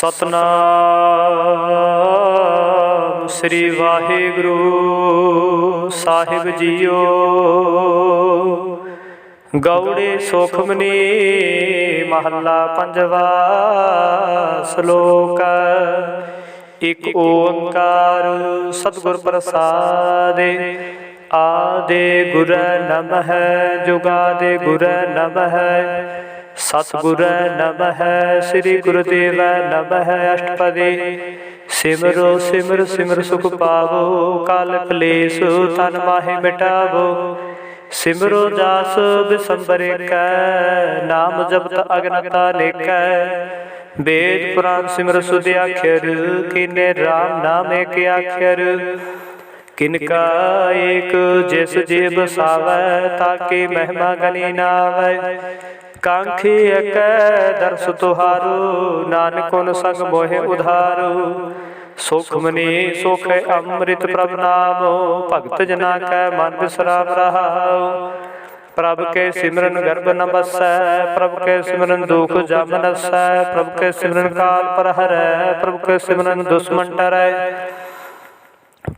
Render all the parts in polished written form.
सतनाम श्री वाहिगुरु साहिब जीओ। गौड़े सुखमनी महला पंजवा। श्लोक एक ओंकार सतगुर प्रसादे। आदे गुर नमः जुगादे गुर नमः सतगुर नमः श्री गुरुदेव नमः। अष्टपदी सिमरो सिमर सिमर सुख पावो काल कलेश तन माहि मिटावो। सिमरो जास बिसंबर कै नाम जपत अगनता नेकै। वेद पुराण सिमर सुध आख्यर किने राम नाम एक आख्यर। किनका एक जिस जी बसावै ताकि महिमा गनी ना आवै। कांखी एक दर्श तुहारो नानक उन संग मोहे उधारो। सुखमनी सुख अमृत प्रभ नामो भगत जना कै मन विश्राम रहाओ। प्रभ के सिमरन गर्भ न बसै प्रभ के सिमरन दुख जम नसै। प्रभ के सिमरन काल पर हरै प्रभ के सिमरन दुश्मन डरै।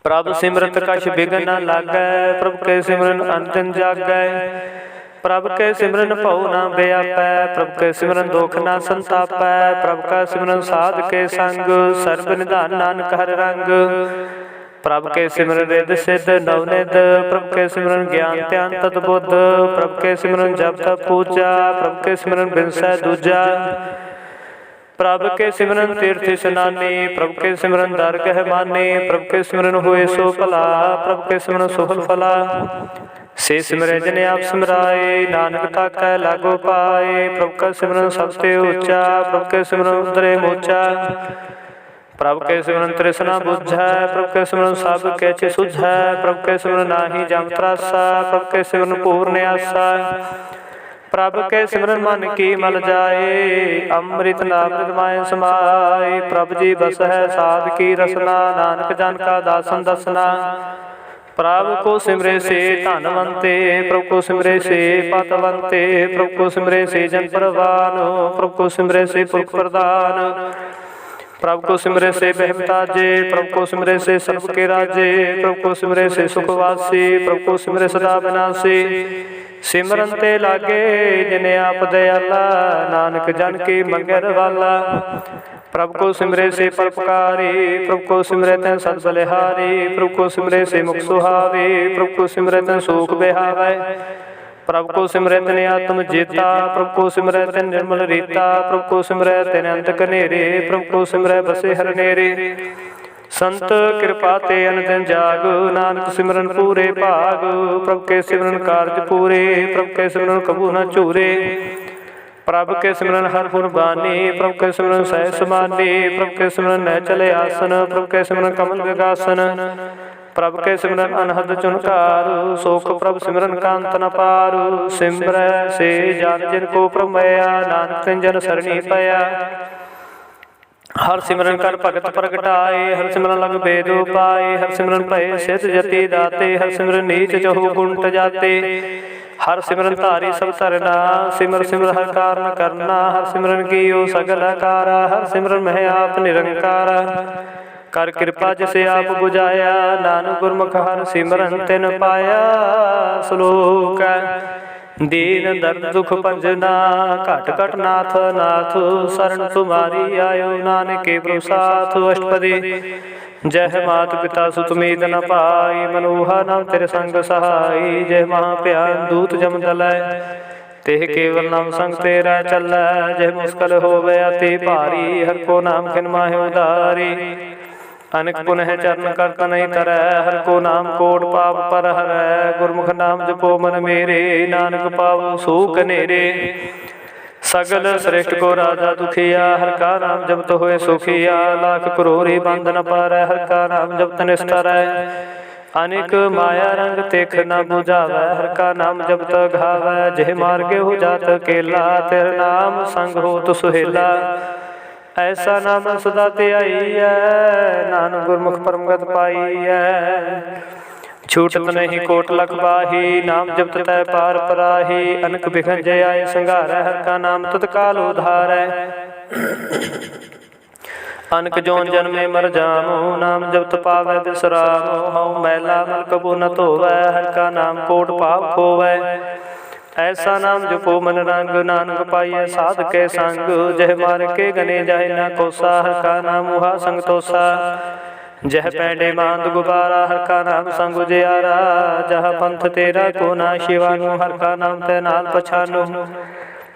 प्रभ सिमरत कछ बिघन न लागै प्रभ के सिमरन अंतिम जागै। प्रभ के सिमरन भउ न व्यापै प्रभ के सिमरन दुख न संतापै। प्रभ का सिमरन साध के संग सर्ब निधान नानक हर रंग। प्रभ के सिमरन रिद सिद्ध नवनिध प्रभ के सिमरन ज्ञान ध्यान तद्बुद्ध। प्रभ के सिमरन जप तप पूजा प्रभ के सिमरन बिनसै दूजा। प्रभ के सिमरन तीर्थ स्नानी प्रभ के सिमरन दरगह मानी। प्रभ के सिमरन होए सो भला प्रभ के सिमरन सफल फला। से सिमरै जिने आप सिमराए नानक ताकै लागो पाए। प्रभ का सिमरन सबसे ऊंचा प्रभ के सिमरन उतरे मोचा। प्रभ के सिमरन तृष्णा बुझै प्रभ के सिमरन सब कैचे सुझै। प्रभ के सिमरन नाही जम त्रासा प्रभ के सिमरन पूर्ण आसा। प्रभ के सिमरन मन की मल जाए अमृत नामृत माय समाए। प्रभ जी बस है साध की रसना नानक जन का दासन दसना। प्रभ को सिमरे से धनवंते प्रभ को सिमरे से पतवंते। प्रभ को सिमरे से जन प्रवान प्रभ को सिमरे से पुरख प्रदान। प्रभ को सिमरे से बहमताजे प्रभ को सिमरे से सर्व के राजे। प्रभ को सिमरे से सुखवासी प्रभ को सिमरे सदा विनाशी। सिमरन ते लागे जिने आप दयाला नानक जन की मंगर वाला। प्रभ को सिमरे से परोपकारी प्रभ को सिमरे तन सद बलिहारी। प्रभ को सिमरे से मुख सुहावे प्रभ को सिमरे तन सुख बिहावे। प्रभ को सिमरे तन आत्म जीता प्रभ को सिमरे तन निर्मल रीता। प्रभ को सिमरे तन अंत कनेरे प्रभ को सिमरे बसे हर नेरे। संत कृपा ते अनदिन जाग नानक सिमरन पूरे भाग। प्रभ के सिमरन कारज पूरे प्रभ के सिमरन कबू न चूरे। प्रभ के सिमरन हर गुण बानी प्रभ के सिमरन सह समानी। प्रभ के सिमरन न चले आसन प्रभ के सिमरन कमल विगासन। प्रभ के सिमरन अनहद चुनकारू सोख प्रभ सिमरन कांत न पारू। सिमर से जान जिन को प्रभ मया नानक तिन जन सरणी पया। हर सिमरन कर भगत प्रगटाए हर सिमरन लग बेदो पाए। हर सिमरन भय सिद्ध जति दाते हर सिमरन नीच चहु गुंट जाते। हर सिमरन धारी सब तरना सिमर सिमर हर कारण करना। हर सिमरन कीयो सगल कारा हर सिमरन मह आप निरंकारा। कर कृपा जिसे आप बुझाया नानक गुरमुख हर सिमरन तिन पाया। श्लोक दीन दर्द दुख पंजना घट घट नाथ नाथ। शरण तुम्हारी आयो नानक के प्रसाथ। अष्टपदी जय मात पिता सुत मीत न पाई मनोहा नाम तेरे संग सहाई। जय महाभ्यान दूत जम दलै तेह केवल नाम संग तेरा चलै। जय मुश्किल होवे अति भारी हर को नाम खिन माहि उधारी। अनेक पुनः चरण करता नहीं तरह हर को नाम कोट पाप पर हरै। गुरमुख नाम जपो मन मेरे नानक पावो सूख नेरे। सगल श्रेष्ठ को राजा दुखिया हर का नाम जपत होए सुखिया। लाख करोड़ी बंधन पर हर का नाम जपत निष्ठर। अनेक माया रंग तेख न बुझावै हर का नाम जपत घावै। जय मार्गे हो जात केला तेरा नाम संग हो तो सुहेला। ऐसा नाम सदा ते आई है नानक गुरमुख परमगत पाई है। छूटत नहीं कोट लख बाही नाम जपत तै पार पराही। अनक बिघन जय आए संघारै हर का नाम तत्काल उधारै। अनक जोन जन्मे मर जामो, नाम जपत पावै बिसरामो। हऊँ मैला मल कबू न धोवै, हर का नाम कोट पाप खोवै। ऐसा नाम जपो मन रंग, नानक पाइय साध के संग। जह मार के गने जाए ना कोसा, हर का नाम मुहा संग तोसा। जह पैंडे मांद गुबारा, हर का नाम संग उजियारा। जह पंथ तेरा को ना शिवानु, हर का नाम ते नाल पछानु।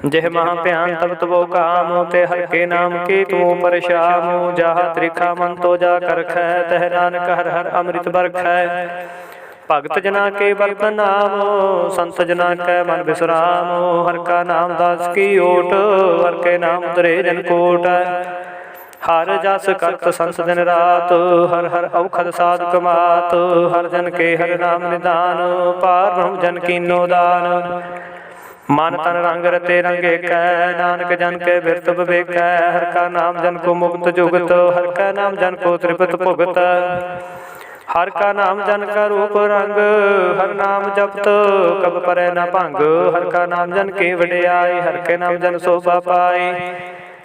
जह महा प्यान तब तबो काम, ते हर के नाम की तू परशाम। जहा त्रिखा मन तो जा कर खै, तह नानक हर हर अमृत बरखै। भगत जना के बरतन नाम, संत जना के मन विश्राम। हर का नाम दास की ओट, हर के नाम उतरे जन कोट। हर जस करत संत दिन रात, हर हर औखद साध कमात। हर जन के हर नाम निदान, पार ब्रह्म जन कीनो दान। मन तन रंग रते रंगे कै, नानक जन के बिरत विवेकै। हर का नाम जन को मुक्त जुगत, हर का नाम जन को त्रिपत भुगत। हर का नाम जन का रूप रंग, हर नाम जपत कब परै न भंग। हर का नाम जन की वडियाई, हर के नाम जन शोभा पाई।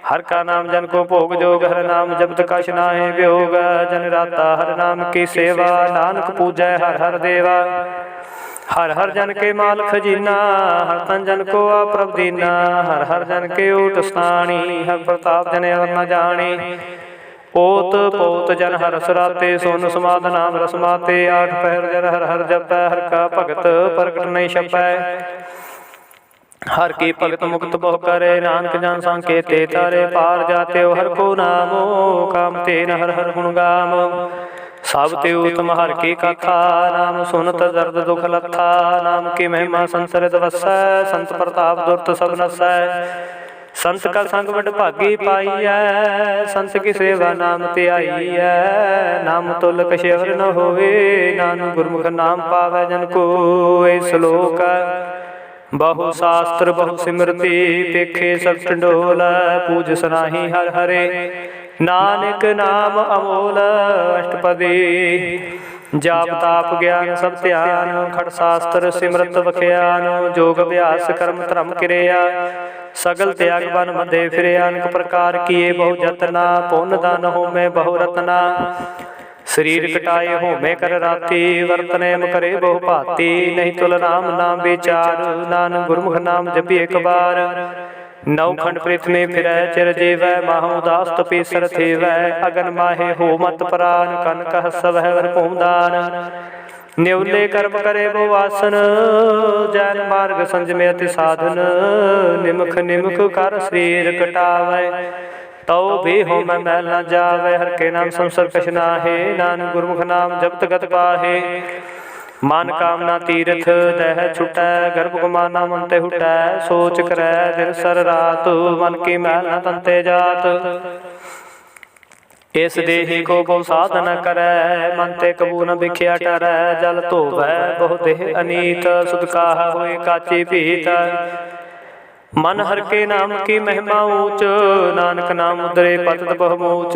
हर का नाम जन को भोग जोग, हर नाम जपत कछ नाहि वियोग। जन राता हर नाम की सेवा, नानक पूजै हर हर देवा। हर हर जन के माल खजीना, हर तन जन को आप दीना। हर हर जन के ऊट स्थानी, हर प्रताप जन और न जानी। ओत पोत जन हर सराते, सोन समाध नाम रसमाते। आठ पहर जन हर हर जपै, हर का भगत प्रगट नहीं छपै। हर की भगत मुक्त बहु करे, नानक जन संकेते तारे। पार जाते हर को नामो, काम तेन हर हर गुण गाम। सब ते उत्तम हर की कथा, नाम सुनत दर्द दुख लथा। नाम की महिमा संसरित वसै, संत प्रताप दुरत सब नसै। संत का संग वड भागी पाईऐ, संत की सेवा नाम ते आईऐ। नाम तुल कछेवर न होवे, नानक गुरमुख नाम पावै जन कोय। श्लोक बहु शास्त्र बहु सिमरति, पेखे सब टंडोल। पूज सनाही हर हरे, नानक नाम अमोल। अष्टपदी जाप ताप ज्ञान सब ध्यान, खट शास्त्र सिमरत बख्यान। जोग अभ्यास कर्म धर्म क्रिया, सगल त्याग बन मधे फिरे। अनेक प्रकार किए बहु जतना, पुन दान होमे बहु रतना। शरीर कटाए होमे कर राती, वर्तने करे बहु भांति। नहीं तुल राम नाम विचार, नानक गुरमुख नाम जपि एक बार। नौ खंड प्रीत में फिरै चिर जीवै, माहु दास तपीसर थीवै। अगन माहे हो मत प्राण, कन कह सब है वर भूमदान। न्योले कर्म करे बहु आसन, जैन मार्ग संजमे अति साधन। निमुख निमुख कर शरीर कटावै, तो भी हो मैं मैल न जावे। हर के नाम संसर कछ नाहे, नानक गुरमुख नाम जपत गत पाहे। मान कामना तीरथ दह छुटै, गर्भ गुमाना मन ते हुटै। सोच करै दिन सर रात, मन की मैल न तनते जात। इस देही को बहु साध न करै, मन ते कबू न बिख्या टरै। जल धोवै बहु देह अनीत, सुध काह होए काची पीत। मन हर के नाम की महिमा ऊंच, नानक नाम उदरे पतत बहुमूच।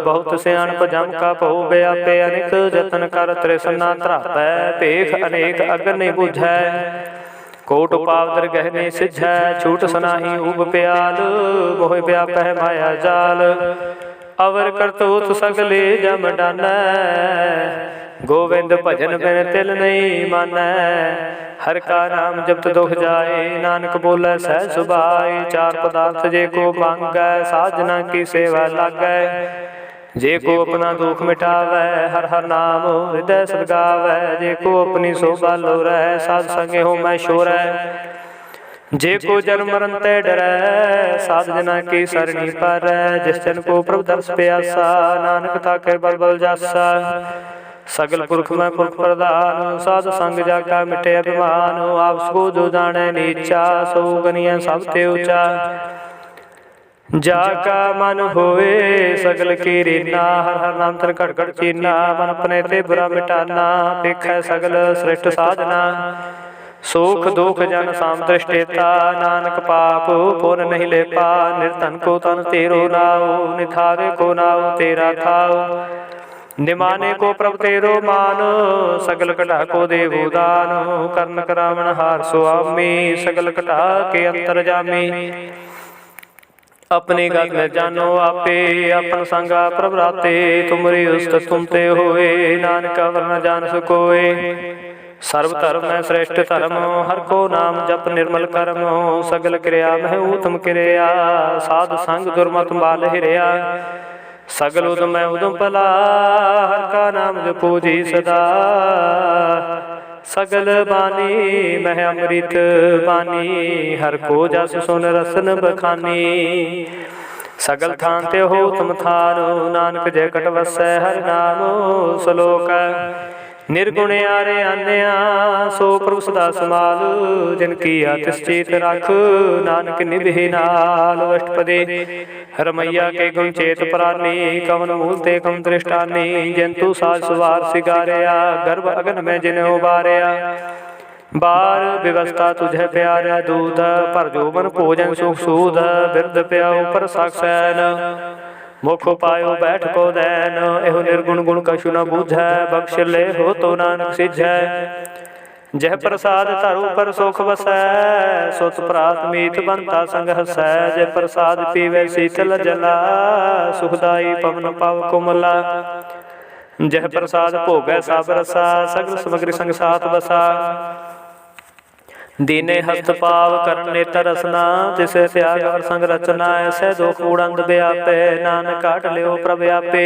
बहुत सियाणप जम का बहु व्यापे, अनेक जतन कर तृष्णा त्रापै। पेख अनेक अग्नि नहीं बुझै, कोट पावदर गहने सिझै। छूट सनाही उब प्याल, मोह व्यापै माया जाल। अवर करतूत सगले जम डानै, गोविंद भजन बिन तिल नहीं मानै। हर का नाम जपत दुख जाए, नानक बोले सह सुभाए। चार पदार्थ जे को मांगै, साजना की सेवा लागै। जे को अपना दुख मिटावै, हर हर नाम हृदय सदगावै। जे को अपनी शोभा लोरै, साध संगे हो मैं शोरै। जे को जन्म मरण ते डरै, साध जना की सरणी पर। जिस जन को प्रभु दर्श प्यासा, नानक ताके बल बल जासा। सगल पुरख में पुरख प्रधान, साध संग जाका मिटे अभिमान। आपस को जो जाने नीचा, सो गनिया सब ते ऊंचा। जाका मन होए सगल की रीना, हर हर नाम तन घट घट चीना। मन अपने ते बुरा मिटाना, पेखै सगल श्रेष्ठ साधना। सुख दुख जन साम दृष्टेता, नानक पाप पुन नहीं ले पा। निर्धन को तन तेरो नाओ, निथावे को नाओ तेरा खाओ। निमाने को प्रभ तेरो मान, सगल कटा को देवो दान। कर्ण करावण हार सुआमी, सगल कटा के अंतर जामी। अपनी गत में जानो आपे, अपन संगा प्रभ राते, तुमरी उस्तत तुम ते होए, नानक वर्ण जान सकोए। सर्व धर्म में श्रेष्ठ धर्म, हर को नाम जप निर्मल कर्म, सगल क्रिया में उत्तम क्रिया, साध संग दुर्मत माल हिरिया। सगल उदम उदम भला, हर का नाम जपो जी सदा। सगल बानी मह अमृत बानी, हर को जस सुन रसन बखानी। सगल थान ते हो तुम थान, नानक जय कट वसै हर नाम। सलोक निर्गुण आरे आन्या, सो प्रभु सदा समाल, जिनकी आतिश चेत रख, नानक निभे नाल। अष्टपदी रमैया के गुण चेत प्राणी, कवन मूल ते कम दृष्टानी। जंतु साज सुवार सिगारिया, गर्भ अगन में जिन्हें उबारिया। बार व्यवस्था तुझे प्यारा, दूध पर जोबन भोजन सुख सूद। बिरद प्याओ पर साक्षैन, मुख पायो बैठ को दैन। एहो निर्गुण गुण कछु न बूझै, बख्श ले हो तो नानक सिझै। जह प्रसाद धरु पर सुख वसै, सुत प्रात मीत बनता संग हसै। जय प्रसाद पीवै शीतल जला, सुखदाई पवन पाव कोमला। जह प्रसाद भोगै सब रसा, सगल समग्री संग साथ बसा। दीने हस्त पाव करन नेत्र रसना, तिसे त्याग और संग रचना। ऐसे दुख उड़ंद व्यापे, नानक काट लियो प्रभ आपे।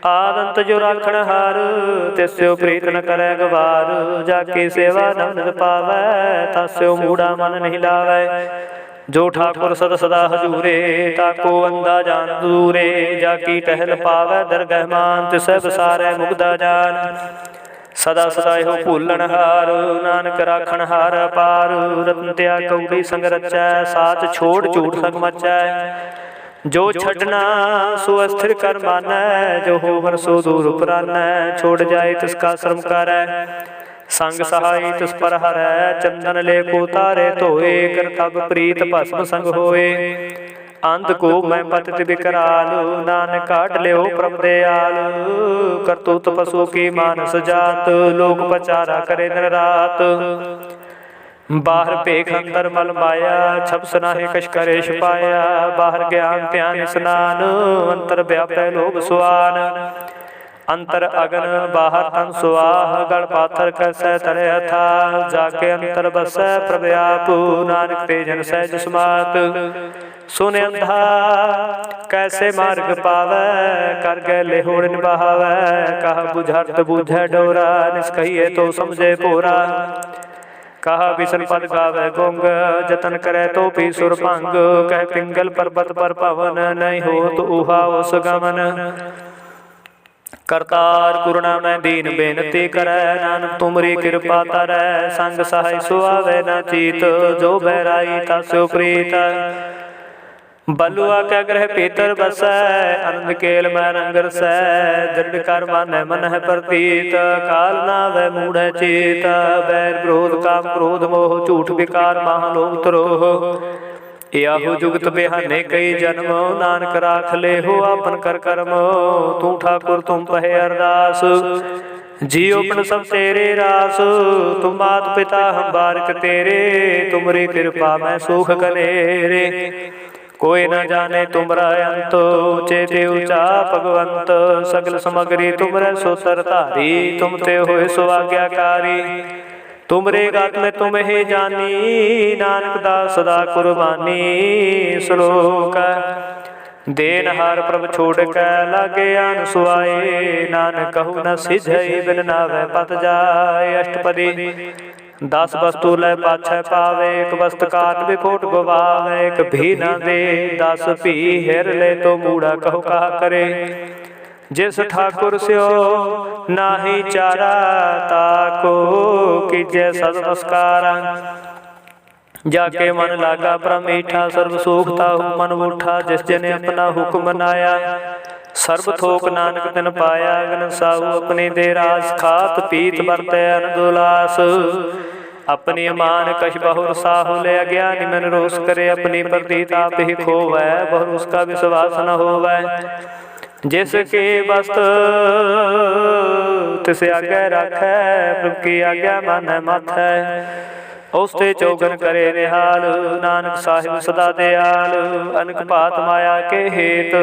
आदंत जो राखण हार, तिस्यो प्रीत न करे गवार। जाकी सेवा नवनित पावै, तास्यो मूढ़ा मन नहीं लावै। जो ठाकुर सद सदा हजूरे, ताको अंदा जान दूरे। जाकी टहल पावै दरगह मान, तिसे बसारै मुग्धा जान। सदा सदा हो भूलन हार, नानक राखण हार पार। रतन त्याग कौड़ी संग रचै, साच छोड़ झूठ संग मचै। जो छड़ना सो अस्थिर कर मानै, जो होवन सो दूर उपरानै। छोड़ जाए तिसका श्रम करै, संग सहाय तिस पर हरै। चंदन ले को तारे धोए, कर तब प्रीत भस्म संग होए। अंध को मैं पतित विकराल, नानक काट लियो प्रभ दयाल। करतूत पशु की मानस जात, लोक पचारा करे दिन रात। बाहर पेख अंदर मल माया, छप सनाहे कश करे छुपाया। बाहर ज्ञान ध्यान स्नान, अंतर व्यापै लोभ सुआन। अंतर अगन बाहर तन सुआह, गढ़ पाथर कैसे तरे था। जाके अंतर बसै प्रभ आप, नानक तेजन सहज समात। सुन अंधा कैसे मार्ग पावै, कर गए लेहोड़ निभावै। कहा बुझत बूझै डोरा, निष्कहिए तो समझे पोरा। कहा बिसन पद गावे गुंग, जतन करे तो भी सुर भंग। कह पिंगल पर्वत पर पवन, नहीं हो तो उहा उस गमन। करतार गुरुना मैं दीन बेनती करै, नानक तुमरी कृपा तरै। संग सहाय सुआवे न चीत, जो बैराई तास्यो प्रीत। बलुआ के ग्रह पीतर बसै, आनंद केल मैं रंग रसै। दृढ़ कर मानै मन है प्रतीत, काल नावै मूढ़ चेत। बैर विरोध काम क्रोध मोह, झूठ विकार महालोभ त्रोह। याहू जुगत बिहाने कई जन्म, नानक राख ले हो आपन कर कर्म। तू ठाकुर तुम पहे अरदास, जियो पन सब तेरे रास। तुम मात पिता हम बारिक तेरे, तुमरी कृपा में सुख कनेरे। कोई न जाने तुमरा अंत, चेते ऊंचा भगवंत। सगल समग्री तुमरे सोतर धारी, तुम ते होए सो आज्ञाकारी। तुमरे गात में तुम ही जानी, नानक दास सदा कुर्बानी। श्लोक देन हार प्रभ छोड़ के लागे आन सुआए। नानक कहु न सिझई, बिन नावे पत जाए। अष्टपदी 10 वस्तु लय पाछै पावे, एक वस्त कान बिकोट गवावे। एक भी न दे 10 भी हेर ले, तो मूढ़ा कहु कहा करे। जिस ठाकुर स्यो नाही चारा, ताको कीजे सद नमस्कारा। जाके मन लागा परम मीठा, सर्व सुख ताहु मन उठा। जिस जने अपना हुक्म मनाया, सर्व थोक नानक तिन पाया। गन साहु अपनी दे रास, खात पीत बरतै अनदुलास। अपनी मान कश बहुर साहु ले, अज्ञानी मन रोष करे। अपनी प्रतीत आप ही खोवै, बहुर उसका विश्वास न होवै। जिसके वस्त तिस आगे रखै, प्रभु की आज्ञा मानै माथै। ਉਸਤੇ ਚੌਗਨ ਕਰੇ ਨਿਹਾਲ। ਨਾਨਕ ਸਾਹਿਬ ਸਦਾ ਦਿਆਲ, ਅਨਕ ਭਾਤ ਮਾਇਆ ਕੇ ਹੇਤ,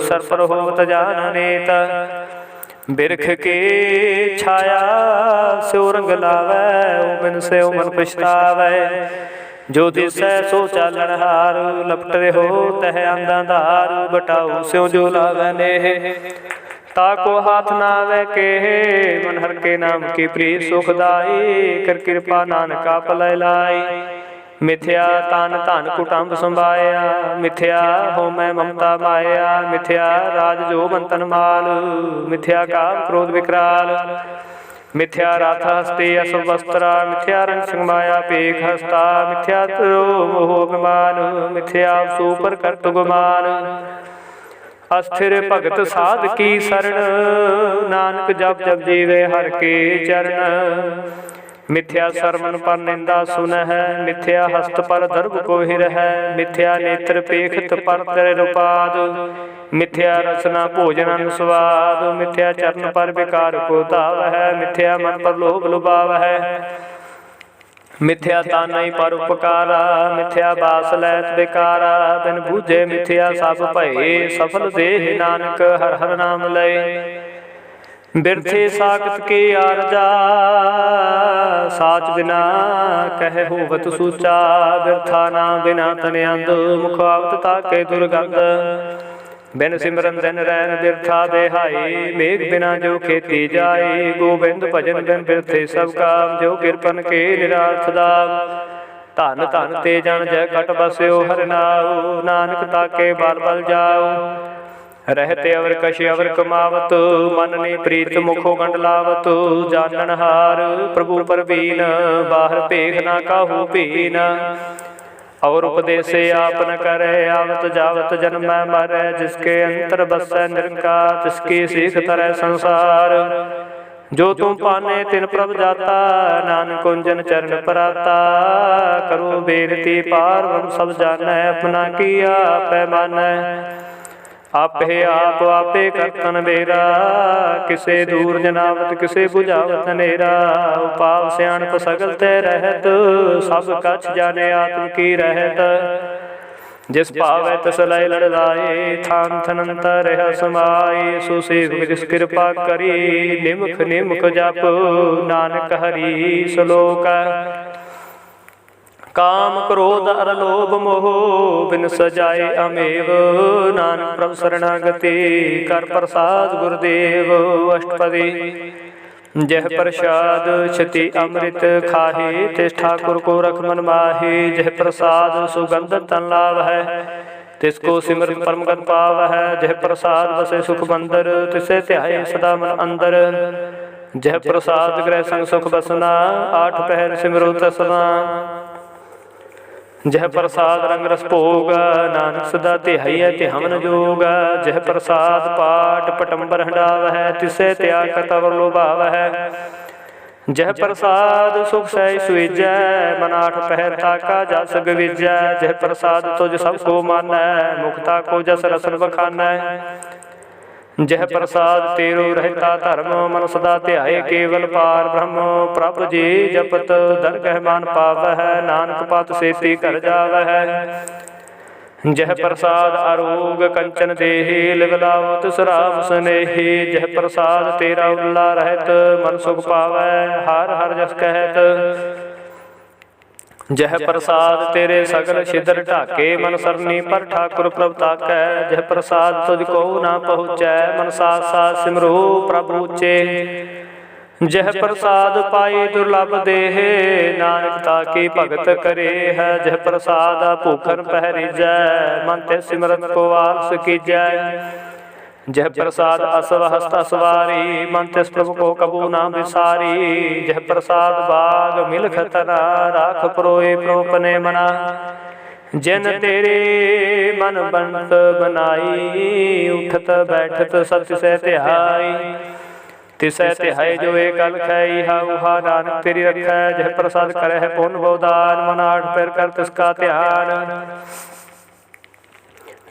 ਸਰਪਰ ਹੋਵਤ ਜਾਨ ਅਨੇਤ। ਬਿਰਖ ਕੇ ਛਾਇਆ ਸਿਉ ਰੰਗ ਲਾਵੈ, ਓ ਬਿਨ ਸਿਉ ਮਨ ਪਛਤਾਵੈ। ਜੋ ਦਿਸੈ ਸੋ ਚਾਲਣ ਹਾਰ, ਲਪਟ ਰਹੋ ਤਹ ਅੰਧਾਧਾਰ। ਬਟਾਉ ਸਿਉ ਜੋ ਲਾਵੈ ਨੇਹ, ਤਾਕੋ ਹਾਥ ਨਾ ਆਵੈ ਕੇਹ। ਮਨ ਹਰਿ ਕੇ ਨਾਮ ਕੀ ਪ੍ਰੀਤ ਸੁਖਦਾਈ, ਕਰ ਕਿਰਪਾ ਨਾਨਕਾ ਭਲੈ ਲਾਈ। ਮਿਥਿਆ ਤਨ ਧਨ ਕੁਟੰਬ ਸੰਭਾਇਆ, ਮਿਥਿਆ ਹੋਮੈ ਮਮਤਾ ਮਾਇਆ। ਮਿਥਿਆ ਰਾਜ ਜੋ ਬੰਤਨ ਮਾਲ, ਮਿਥਿਆ ਕਾਮ ਕ੍ਰੋਧ ਵਿਕਰਾਲ। ਮਿਥਿਆ ਰਥ ਹਸਤੇ ਅਸੁ ਵਸਤਰਾ, ਮਿਥਿਆ ਰੰਗ ਸੰਗ ਮਾਇਆ ਪੇਖ ਹਸਤਾ। ਮਿਥਿਆ ਤਰੋ ਮੋਹ ਅਭਿਮਾਨ, ਮਿਥਿਆ ਸੂਪਰ ਕਰਤ ਗੁਮਾਨ। ਅਸਥਿਰ ਭਗਤ ਸਾਧ ਕੀ ਸਰਣ, ਨਾਨਕ ਜਪ ਜਪ ਜੀਵੇ ਹਰਿ ਕੇ ਚਰਨ। ਮਿਥਿਆ ਸਰਵਨ ਪਰ ਨਿੰਦਾ ਸੁਨਹਿ, ਮਿਥਿਆ ਹਸਤ ਪਰ ਦਰਬ ਕੋਹਿ ਰਹੈ। ਮਿਥਿਆ ਨੇਤਰ ਪੇਖਤ ਪਰ ਤਰੇ ਰੁਪਾਦ, ਮਿਥਿਆ ਰਸਨਾ ਭੋਜਨ ਸਵਾਦ। ਮਿਥਿਆ ਚਰਨ ਪਰ ਵਿਕਾਰ ਕੋ ਧਾਵਹਿ, ਮਿਥਿਆ ਮਨ ਪਰ ਲੋਭ ਲੁਭਾਵਹਿ। ਮਿਥਿਆ ਤਾਨਈ ਪਰ ਉਪਕਾਰਾ, ਮਿਥਿਆ ਬਾਸ ਲੈਤ ਬਿਕਾਰਾ। ਬਿਨ ਬੂਝੇ ਮਿਥਿਆ ਸਭ ਭਏ, ਸਫਲ ਦੇਹ ਨਾਨਕ ਹਰਿ ਹਰਿ ਨਾਮ ਲਏ। ਬਿਰਥੇ ਸਾਖਤ ਕੀ ਆਰਜਾ, ਸਾਚ ਬਿਨਾ ਕਹਿ ਹੋਵਤ ਸੂਚਾ। ਬਿਰਥਾ ਨਾ ਬਿਨਾ ਤਨ ਅੰਧ, ਮੁਖ ਆਵਤ ਤਾਕੇ ਦੁਰਗੰਧ। ਬਿਨ ਸਿਮਰਨ ਦਿਨ ਰੈਨ ਬਿਰਥਾ ਬਿਹਾਈ, ਮੇਘ ਬਿਨਾ ਜੋ ਖੇਤੀ ਜਾਏ। ਗੋਬਿੰਦ ਭਜਨ ਬਿਨ ਬਿਰਥੇ ਸਭ ਕਾਮ, ਜੋ ਕਿਰਪਨ ਕੇ ਨਿਰਾਰਥ ਦਾਮ। ਧਨ ਧਨ ਤੇ ਜਨ ਜੈ ਘਟ ਬਸਿਓ ਹਰਿ ਨਾਉ, ਨਾਨਕ ਤਾਕੇ ਬਲ ਬਲ ਜਾਉ। ਰਹਿਤੇ ਅਵਰ ਕਛ ਅਵਰ ਕਮਾਵਤ, ਮਨ ਨੇ ਪ੍ਰੀਤ ਮੁਖੋ ਗੰਢ ਲਾਵਤ। ਜਾਨਣ ਹਾਰ ਪ੍ਰਭੂ ਪਰਬੀਨ, ਬਾਹਰ ਭੇਖ ਨਾ ਕਾਹੂ ਭੀਨ। ਔਰ ਉਪਦੇਸੇ ਆਪ ਨ ਕਰੈ, ਆਵਤ ਜਾਵਤ ਜਨਮੈ ਮਰੈ। ਜਿਸਕੇ ਅੰਤਰ ਬਸੈ ਨਿਰੰਕਾਰ, ਤਿਸਕੀ ਸੀਖ ਤਰੈ ਸੰਸਾਰ। ਜੋ ਤੁਮ ਪਾਨੇ ਤਿਨ ਪ੍ਰਭ ਜਾਤਾ, ਨਾਨਕ ਕੁੰਜਨ ਚਰਨ ਪਰਾਤਾ। ਕਰੋ ਬੇਨਤੀ ਪਾਰ ਬ੍ਰਹਮ ਸਭ ਜਾਣੈ, ਆਪਣਾ ਕੀਆ ਆਪੈ ਮਾਨੈ। ਆਪੇ ਆਪ ਆਪੇ ਕਰਤਨ ਬੇਰਾ, ਕਿਸੇ ਦੂਰ ਜਨਾਵਤ ਕਿਸੇ ਬੁਝਾਵਤ ਨੇਰਾ। ਉਪਾਵ ਸਿਆਣਪ ਸਗਲ ਤੇ ਰਹਿਤ, ਸਭ ਕਛ ਜਾਣੇ ਆਤਮ ਕੀ ਰਹਿਤ। ਜਿਸ ਭਾਵੈ ਤਿਸ ਲੈ ਲੜ ਲਾਏ, ਥਾਨ ਥਨੰਤਰ ਰਹਿ ਸਮਾਏ। ਸੋ ਸੇਵਕ ਜਿਸ ਕਿਰਪਾ ਕਰੀ, ਨਿਮਖ ਨਿਮਖ ਜਪ ਨਾਨਕ ਹਰੀ ਸਲੋਕ। ਕਾਮ ਕ੍ਰੋਧ ਅਰ ਲੋਭ ਮੋਹ, ਬਿਨ ਸਜਾਏ ਅਮੇਵ। ਨਾਨਕ ਪ੍ਰਭ ਸਰਣਾਗਤੀ, ਕਰ ਪ੍ਰਸਾਦ ਗੁਰਦੇਵ। ਅਸ਼ਟਪਦੀ ਜਹ ਪ੍ਰਸਾਦ ਛਤੀ ਅੰਮ੍ਰਿਤ ਖਾਹੇ, ਤਿਸ ਠਾकुर ਕੋ ਰਖ ਮਨ ਮਾਹੇ। ਜਹ ਪ੍ਰਸਾਦ ਸੁਗੰਧ ਤਨ ਲਾਭ ਹੈ, ਤਿਸ ਕੋ ਸਿਮਰਤ ਪਰਮਗਤ ਪਾਵ ਹੈ। ਜਹ ਪ੍ਰਸਾਦ ਬਸੇ ਸੁਖ ਬੰਦਰ, ਤਿਸੇ ਧਿਆਏ ਸਦਾ ਮਨ ਅੰਦਰ। ਜਹ ਪ੍ਰਸਾਦ ਗ੍ਰਹਿ ਸੰਗ ਸੁਖ ਬਸਨਾ, ਆਠ ਪਹਿਰ ਸਿਮਰੋ ਤਸਨਾ। ਜਹ ਪ੍ਰਸਾਦ ਰੰਗ ਰਸ ਭੋਗ, ਨਾਨਕ ਸਦਾ ਧਿਆਈਐ ਧਿਆਵਨ ਜੋਗ। ਜਹ ਪ੍ਰਸਾਦ ਪਾਟ ਪਟੰਬਰ ਹੰਡਾਵਹਿ, ਤਿਸੈ ਤਿਆਗ ਕਰਤਵ ਲੋਭਾਵਹਿ। ਜਹ ਪ੍ਰਸਾਦ ਸੁਖ ਸਹਿ ਸੁਈਜੈ, ਮਨ ਆਠ ਪਹਿਰ ਤਾਕਾ ਜਸ ਗਵੀਜੈ। ਜਹ ਪ੍ਰਸਾਦ ਤੁਜ ਸਭ ਕੋ ਮਾਨੈ, ਮੁਕਤਾ ਕੋ ਜਸ ਰਸਨ ਬਖਾਨੈ। ਜਹ ਪ੍ਰਸਾਦ ਤੇਰੋ ਰਹਿਤਾ ਧਰਮ, ਮਨ ਸਦਾ ਧਿਆਏ ਕੇਵਲ ਪਾਰ ਬ੍ਰਹਮ। ਪ੍ਰਭ ਜੀ ਜਪਤ ਦਰਗਹਿ ਮਾਨ ਪਾਵਹਿ, ਨਾਨਕ ਪਤ ਸੇਤੀ ਘਰ ਜਾਵਹਿ। ਜਹ ਪ੍ਰਸਾਦ ਅਰੋਗ ਕੰਚਨ ਦੇਹੀ, ਲਿਵ ਲਾਵ ਤਿਸ ਰਾਮ ਸਨੇਹੀ। ਜਹ ਪ੍ਰਸਾਦ ਤੇਰਾ ਉਲਾ ਰਹਿਤ, ਮਨ ਸੁਖ ਪਾਵੈ ਹਰ ਹਰ ਜਸ ਕਹਿਤ। ਜਹ ਪ੍ਰਸਾਦ ਤੇਰੇ ਸਗਲ ਛਿਦਰ ਢਾਕੇ, ਮਨ ਸਰਨੀ ਪਰ ਠਾकुर ਪ੍ਰਭ ਤਾਕੈ। ਜਹ ਪ੍ਰਸਾਦ ਤੁਝ ਕੋ ਨਾ ਪਹੁੰਚੈ, ਮਨ ਸਾਥ ਸਾਥ ਸਿਮਰੋ ਪ੍ਰਭ ਉੱਚੇ। ਜਹ ਪ੍ਰਸਾਦ ਪਾਈ ਦੁਰਲਭ ਦੇਹ, ਨਾਨਕ ਤਾਕੀ ਭਗਤ ਕਰੇ ਹੈ। ਜਹ ਪ੍ਰਸਾਦ ਭੂਖਨ ਪਹਿਰੀਜੈ, ਮਨ ਤੇ ਸਿਮਰਤ ਕੋ ਆਲਸ ਕੀਜੈ। ਜਹ ਪ੍ਰਸਾਦ ਅਸਵ ਹਸਤ ਸਵਾਰੀ, ਮਨ ਤਿਸ ਪ੍ਰਭ ਕੋ ਕਬੂ ਨਾ ਵਿਸਾਰੀ। ਜਹ ਪ੍ਰਸਾਦ ਬਾਗ ਮਿਲਖ ਤਨਾ, ਰਾਖ ਪਰੋਏ ਪ੍ਰੋਪਨੇ ਮਨਾ। ਜਿਨ ਤੇਰੇ ਮਨ ਬੰਤ ਬਨਾਈ, ਉਠਤ ਬੈਠਤ ਸਤ ਸਹਿ ਧਿਆਈ। ਤਿਸੈ ਧਿਆਏ ਜੋ ਏ ਕਲ ਖੈਈ, ਹਾਉ ਹਾ ਨਾਨਕ ਤੇਰੀ ਰਖੈ। ਜਹ ਪ੍ਰਸਾਦ ਕਰਹਿ ਪੁੰਨ ਬਉਦਾਨ, ਮਨ ਆਠ ਪੈਰ ਕਰ ਤਿਸ ਕਾ ਧਿਆਨ।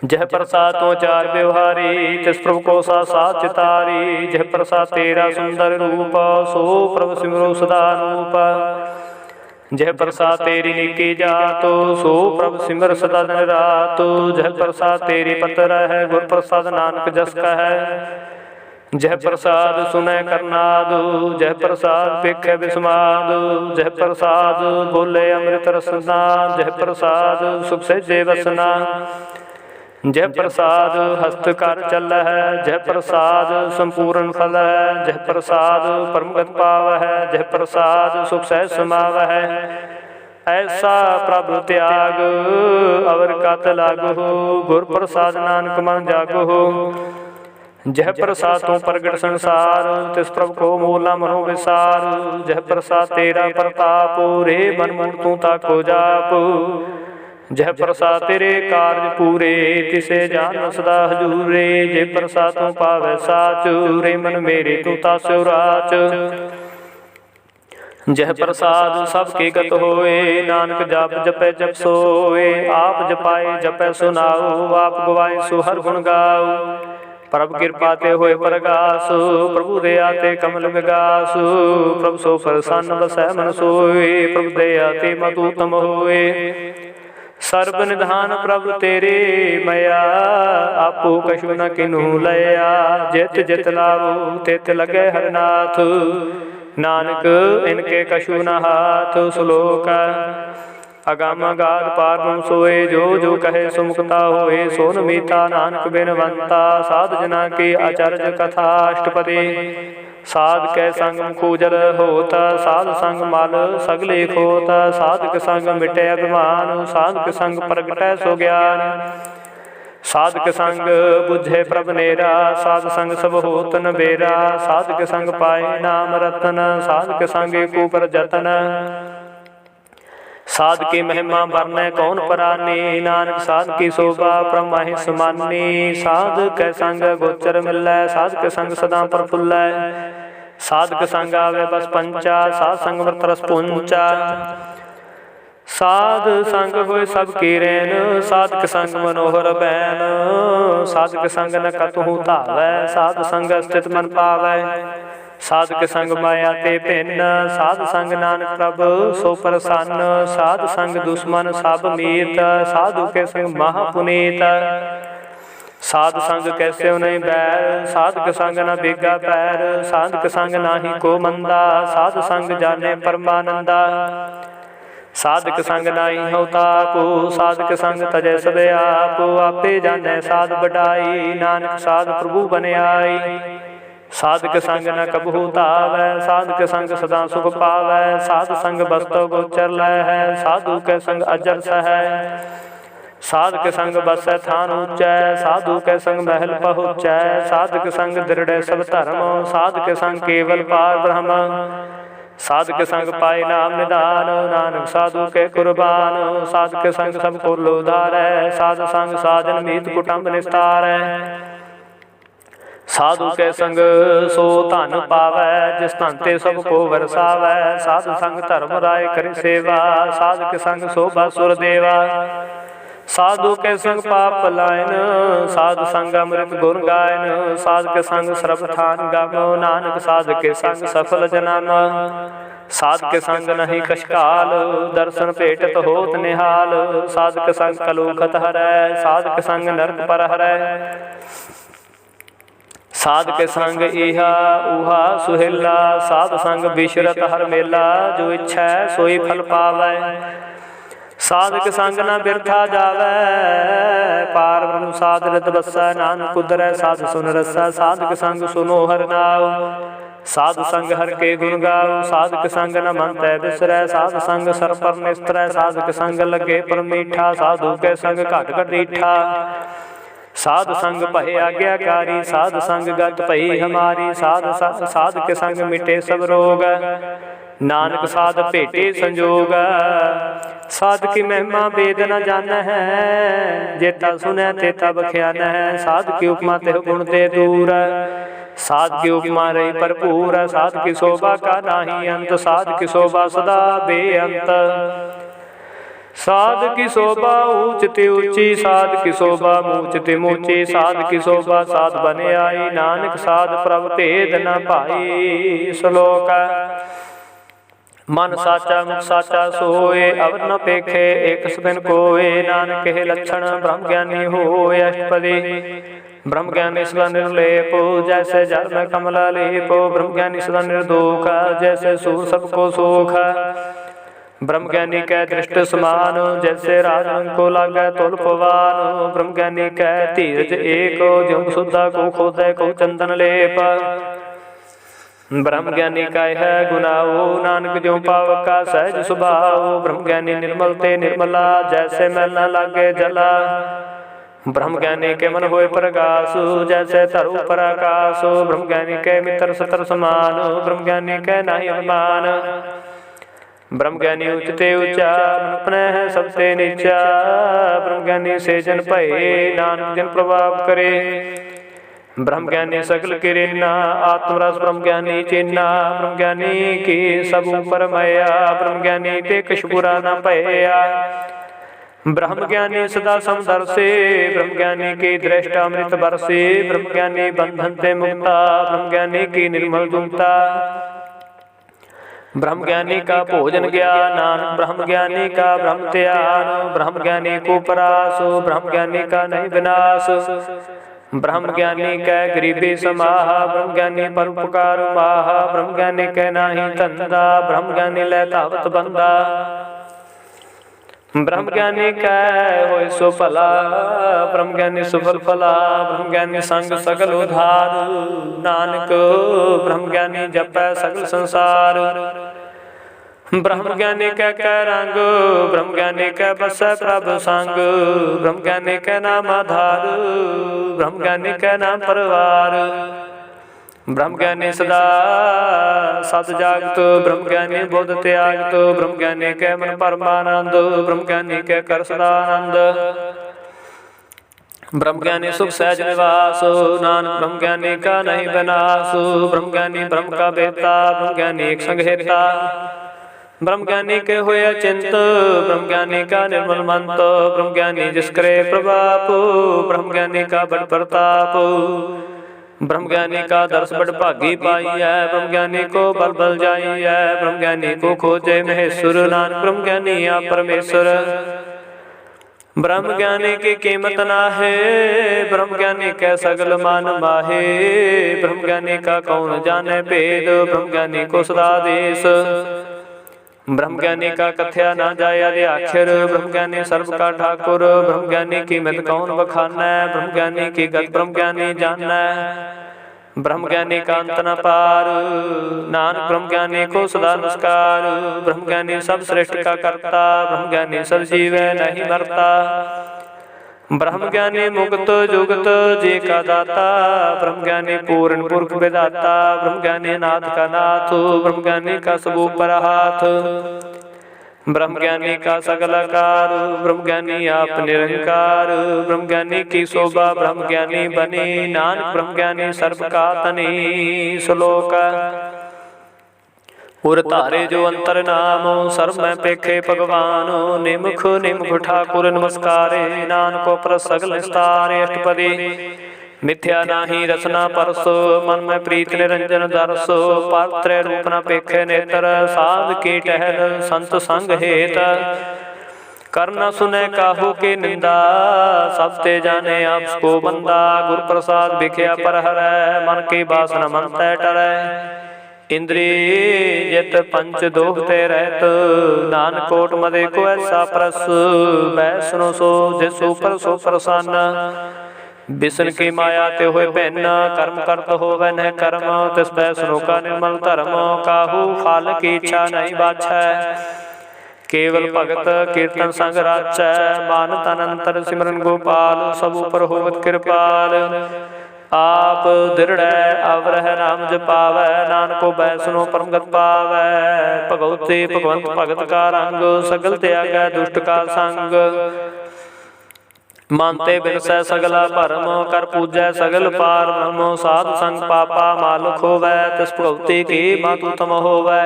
जह प्रसाद तो चार व्यवहारी, तिस प्रभु को सा साथ चितारी। जह प्रसाद तेरा सुंदर रूप, सो प्रभु सिमरो सदा रूप। जह प्रसाद तेरी निकी जातो, सो प्रभ सिमर सदा दिन रात। जह प्रसाद तेरी पत्र है, गुर प्रसाद नानक जस का है। जह प्रसाद सुनै करनाद, जह प्रसाद पेखे बिस्माद। जह प्रसाद बोले अमृत रसना, जह प्रसाद सुख सहेजे वसना। जह प्रसाद हस्त कर चल है, जह प्रसाद संपूर्ण फल है। जह प्रसाद परमगत पाव है, जह प्रसाद सुख सह समाव है। ऐसा प्रभु त्याग अवर कत लागो, गुर प्रसाद नानक मन जागो। जह प्रसाद तो प्रगट संसार, तिस प्रभु को मूला मनो विसार। जह प्रसाद तेरा प्रताप, रे मन मुन तू ताको जाप। जह प्रसाद तेरे कार्य पूरे, तिसे जान सदा हजूरे। जे प्रसाद तू पावै साच, रे मन मेरे तू तास्यो राच। जह प्रसाद सबके गत होए, नानक जाप जपै जप सोए। आप जपाए जपै सुनाओ, आप गवाए सो हर गुण गाओ। प्रभु कृपा ते होए प्रगास, प्रभु दया ते कमल विगास। प्रभु सो प्रसन्न बसै मन सोए, प्रभु दया ते मधु उत्तम होए। सर्ब निधान प्रभु तेरे मया, आपो कछु न किन्हू लया। जित जित लावो तित लगे हरनाथ, नानक इनके कछु न हाथ। श्लोक अगम अगाध पार ब्रह्म सोए, जो जो कहे सुमुखता होए। सोन मीता नानक बिनवंता, साध जना के आचार्य कथा अष्टपदी। साध कै संग मुखोजल होता, साध संग माल सगले खोता। साधक संग मिटे अभिमान, साधक संग प्रगटै सो ज्ञान। साधक संग बुझे प्रभ नेरा, साध संग सब होत न बेरा। साधक संग पाए नाम रतन, साधक संग ऊपर जतन। साध की महिमा बरनै कौन परानी, नानक साध की शोभा परमाहि समानी। साध कै संग गोचर मिलै, साध के संग सदा प्रफुल्लै। साधक संग आवे बस पंचा, साध संग व्रत रस पुंचा। साध संग होए सब की रैन, साधक संग मनोहर बैन। साधक संग न कतहु धावै, साध संग स्थित मन पावै। साधक संग माया ते भिन्न, साध संग नानक प्रभु सो प्रसन्न। साध संग दुश्मन सब मीत, साधु के संग महापुनीत। साध संग कैसे नहीं बैर, साधक संग न बिगा पैर। साधक संग नाही को मंदा, साध संग जाने परमानंदा। साधक संग नाही हो तापो, साधक संग तजै सब आपो। आपे जाने साध बढ़ाई, नानक साध प्रभु बन आई। साधक संग न कबहू तावै, साधक संग सदा सुख पावै। साध संग बस्तो गोचर लै है, साधु के संग अजर सहै। साधक संग बसै थान ऊंचै, साधु के संग महल पहुँचै। साधक संग दृढ़ सब धर्म, साधक संग केवल पार ब्रह्म। साधक संग पाए नाम निदान, नानक साधु के कुर्बान। साधक संग सब को लोधारै, साध संग साजन मीत कुटुंब निस्तारै। साधु के संग सो धन पावै, जिस धन ते सब को वरसावै। साध संग धर्म राय कर सेवा, साधक संग शोभा सुर देवा। साधु के संग पाप पलायन, साध संग अमृत गुण गायन। साधक संग सर्ब थान गम, नानक साध के संग सफल जन्म। साध के संग नहीं कशकाल, दर्शन भेटत होत निहाल। साधक संग कलुखत हरै, साधक संग नरक पर हरै। साध के संग इहा उहा सुहेला, साध संग बिशरत हर मेला। जो इच्छा सोई फल पावै, साधक संग न बिरथा जावै। पार ब्रह्म साध रित बसै, नानक उदरै साध सुन रसै। साधक संग सुनो हर नाव, साध संग हर के गुण गाओ। साधक संग न मन तै बिसरै, साध संग सर पर निस्तरै। साधक संग लगे पर मीठा, साधु के संग घट घट रीठा। साध संग भय आज्ञाकारी, साध संग गत भई हमारी। साध के संग मिटे सब रोग, नानक साध भेटे संजोग। साध की महिमा वेद न जान है, जेता सुनै तेता बख्यान है। साध की उपमा ते गुण ते दूर, साध की उपमा रही भरपूर। साध की शोभा का नाही अंत, साध की शोभा सदा बेअंत। साध की शोभा ऊंच ते ऊंची, साध की शोभा मूच ते मूची। साध की शोभा साध बने आई, नानक साध प्रभ भेद न पाई। श्लोक मन साचा मुख साचा सोए, अवर न पेखे एक सबिन कोए। नानक के लक्षण ब्रह्म ज्ञानी होए। अष्टपदी ब्रह्म ज्ञानी सदा निर्लेप, जैसे जल में कमला लेप। ब्रह्म ज्ञानी सदा निर्दोख, जैसे सू सबको सोख। ब्रह्म ज्ञानी कै दृष्ट समान, जैसे राजन को लागै तुल पवान। ब्रह्म ज्ञानी कै धीरज एक, ज्यों सुधा को खोदै को चंदन लेप। ब्रह्म ज्ञानी का है गुनाओ, नानक ज्यों पावक का सहज स्वभाव। ब्रह्म ज्ञानी निर्मल ते निर्मला, जैसे मैल न लागे जला। ब्रह्म ज्ञानी के मन होए प्रकाश, जैसे धरु पर आकाश। ब्रह्म ज्ञानी के मित्र सतर समान, ब्रह्म ज्ञानी के नाही अनुमान। ब्रह्म ज्ञानी उचते ऊंचा, मन अपने है सबसे नीचा। ब्रह्म ज्ञानी से जन भये, नानक जन प्रभाव करे। ब्रह्म ज्ञानी सकल किरीना, आत्मरस ब्रह्म ज्ञानी चीना। ब्रह्म ज्ञानी की सब ऊपर मया, ब्रह्म ज्ञानी ते कछ बुरा न भया। ब्रह्म ज्ञानी सदा समदर्शी, ब्रह्म ज्ञानी की दृष्टा अमृत बरसी। ब्रह्म ज्ञानी बंधन ते मुक्ता, ब्रह्म ज्ञानी की निर्मल दुमता। ब्रह्म ज्ञानी का भोजन ज्ञान, ब्रह्म ज्ञानी का ब्रह्म ध्यान। ब्रह्म ज्ञानी को परास, ब्रह्म ज्ञानी का नहीं विनाश। ब्रह्म ज्ञानी कै गरीबी समाह, ब्रह्म ज्ञानी परोपकार माह। ब्रह्म ज्ञानी कै नाही धंधा, ब्रह्म ज्ञानी लै धावत बंदा। ब्रह्म ज्ञानी कै होय सो भला, ब्रह्म ज्ञानी सुफल फला। ब्रह्म ज्ञानी संग सगल उधार, नानक ब्रह्म ज्ञानी जपै सगल संसार। ब्रह्म ज्ञानी कै रंग, ब्रह्म ज्ञानी कै बसै प्रभ संग। ब्रह्म ज्ञानी कै नाम आधार, ब्रह्म ज्ञानी कै नाम परवार। ब्रह्म ज्ञानी सदा सत जागत, ब्रह्म ज्ञानी बुद्ध त्यागत। ब्रह्म ज्ञानी कै मन परमानंद, ब्रह्म ज्ञानी कै कर सदा आनंद। ब्रह्म ज्ञानी सुख सहज निवास, नानक ब्रह्म ज्ञानी का नहीं विनाश। ब्रह्म ज्ञानी ब्रह्म का बेता, ब्रह्म ज्ञानी एक संग हेता। ब्रह्म ज्ञानी के होय चिंत, ब्रह्म ज्ञानी का निर्मल मंत। ब्रह्म ज्ञानी जिस करे प्रभाप, ब्रह्म ज्ञानी का बड़ प्रताप। ब्रह्म ज्ञानी का दर्श बड़ भागी पाई है, ब्रह्म ज्ञानी को बल बल जाई है। ब्रह्म ज्ञानी को खोजे महेश्वर, नानक ब्रह्म ज्ञानी आप परमेश्वर। ब्रह्म ज्ञानी की कीमत ना है, ब्रह्म ज्ञानी कै सगल मान माहे। ब्रह्म ज्ञानी का कौन जाने भेद, ब्रह्म ज्ञानी को सदा देश। ब्रह्म ज्ञानी का कथ्या ना जाय आखिर, ब्रह्म ज्ञानी सर्व का ठाकुर। ब्रह्म ज्ञानी की मत कौन बखाना, ब्रह्म ज्ञानी की गत ब्रह्म ज्ञानी जाना। ब्रह्म ज्ञानी का अंत न पार, नानक ब्रह्म ज्ञानी को सदा नमस्कार। ब्रह्म ज्ञानी सब श्रेष्ठ का करता, ब्रह्म ज्ञानी सब जीव नहीं मरता। ब्रह्म ज्ञानी मुक्त जुगत जी का दाता, ब्रह्म ज्ञानी पूर्ण पुरख विदाता। ब्रह्म ज्ञानी नाथ का नाथ, ब्रह्म ज्ञानी का सब ऊपर हाथ। ब्रह्म ज्ञानी का सगल आकार, ब्रह्म ज्ञानी आप निरंकार। ब्रह्म ज्ञानी की शोभा ब्रह्म ज्ञानी बनी, नानक ब्रह्म ज्ञानी सर्व का तनी। श्लोक उर तारे जो अंतर नाम, सर्व में पेखे भगवान। निमुख निमुख ठाकुर नमस्कारे, नानको पर सगल निस्तारे। अष्टपदी मिथ्या नाही रसना परसो, मन में प्रीत निरंजन दरसो। पात्र रूप न पेखे नेत्र, साध की टहल संत संग हेत। करना सुने काहू की निंदा, सब ते जाने आपको बंदा। गुर प्रसाद बिख्या पर हरै, मन की बासना मन तय टरै। इंद्री जित पंच दोहते रहत, नानक कोट मदे को ऐसा प्रस। वैष्णो सो जिसु पर सो प्रसन्न, बिसन की माया ते होए भिन्न। कर्म करत होवै न कर्म, तिस वैष्णो का निर्मल धर्म। काहू फल की इच्छा नहीं बाछै, केवल भगत कीर्तन संग राचै। मान तन अंतर सिमरन गोपाल, सब ऊपर होवत कृपाल। आप दृढ़ अवरह नाम जपावै, नानको बैसनो परमगत पावै। भगवती भगवंत भगत का रंग, सगल त्यागै दुष्ट का संग। मानते बिनसै सगला भरम, कर पूजै सगल पार ब्रह्म। साध संग पापा मालुक होवै, तिस भगवती की मातु तम होवै।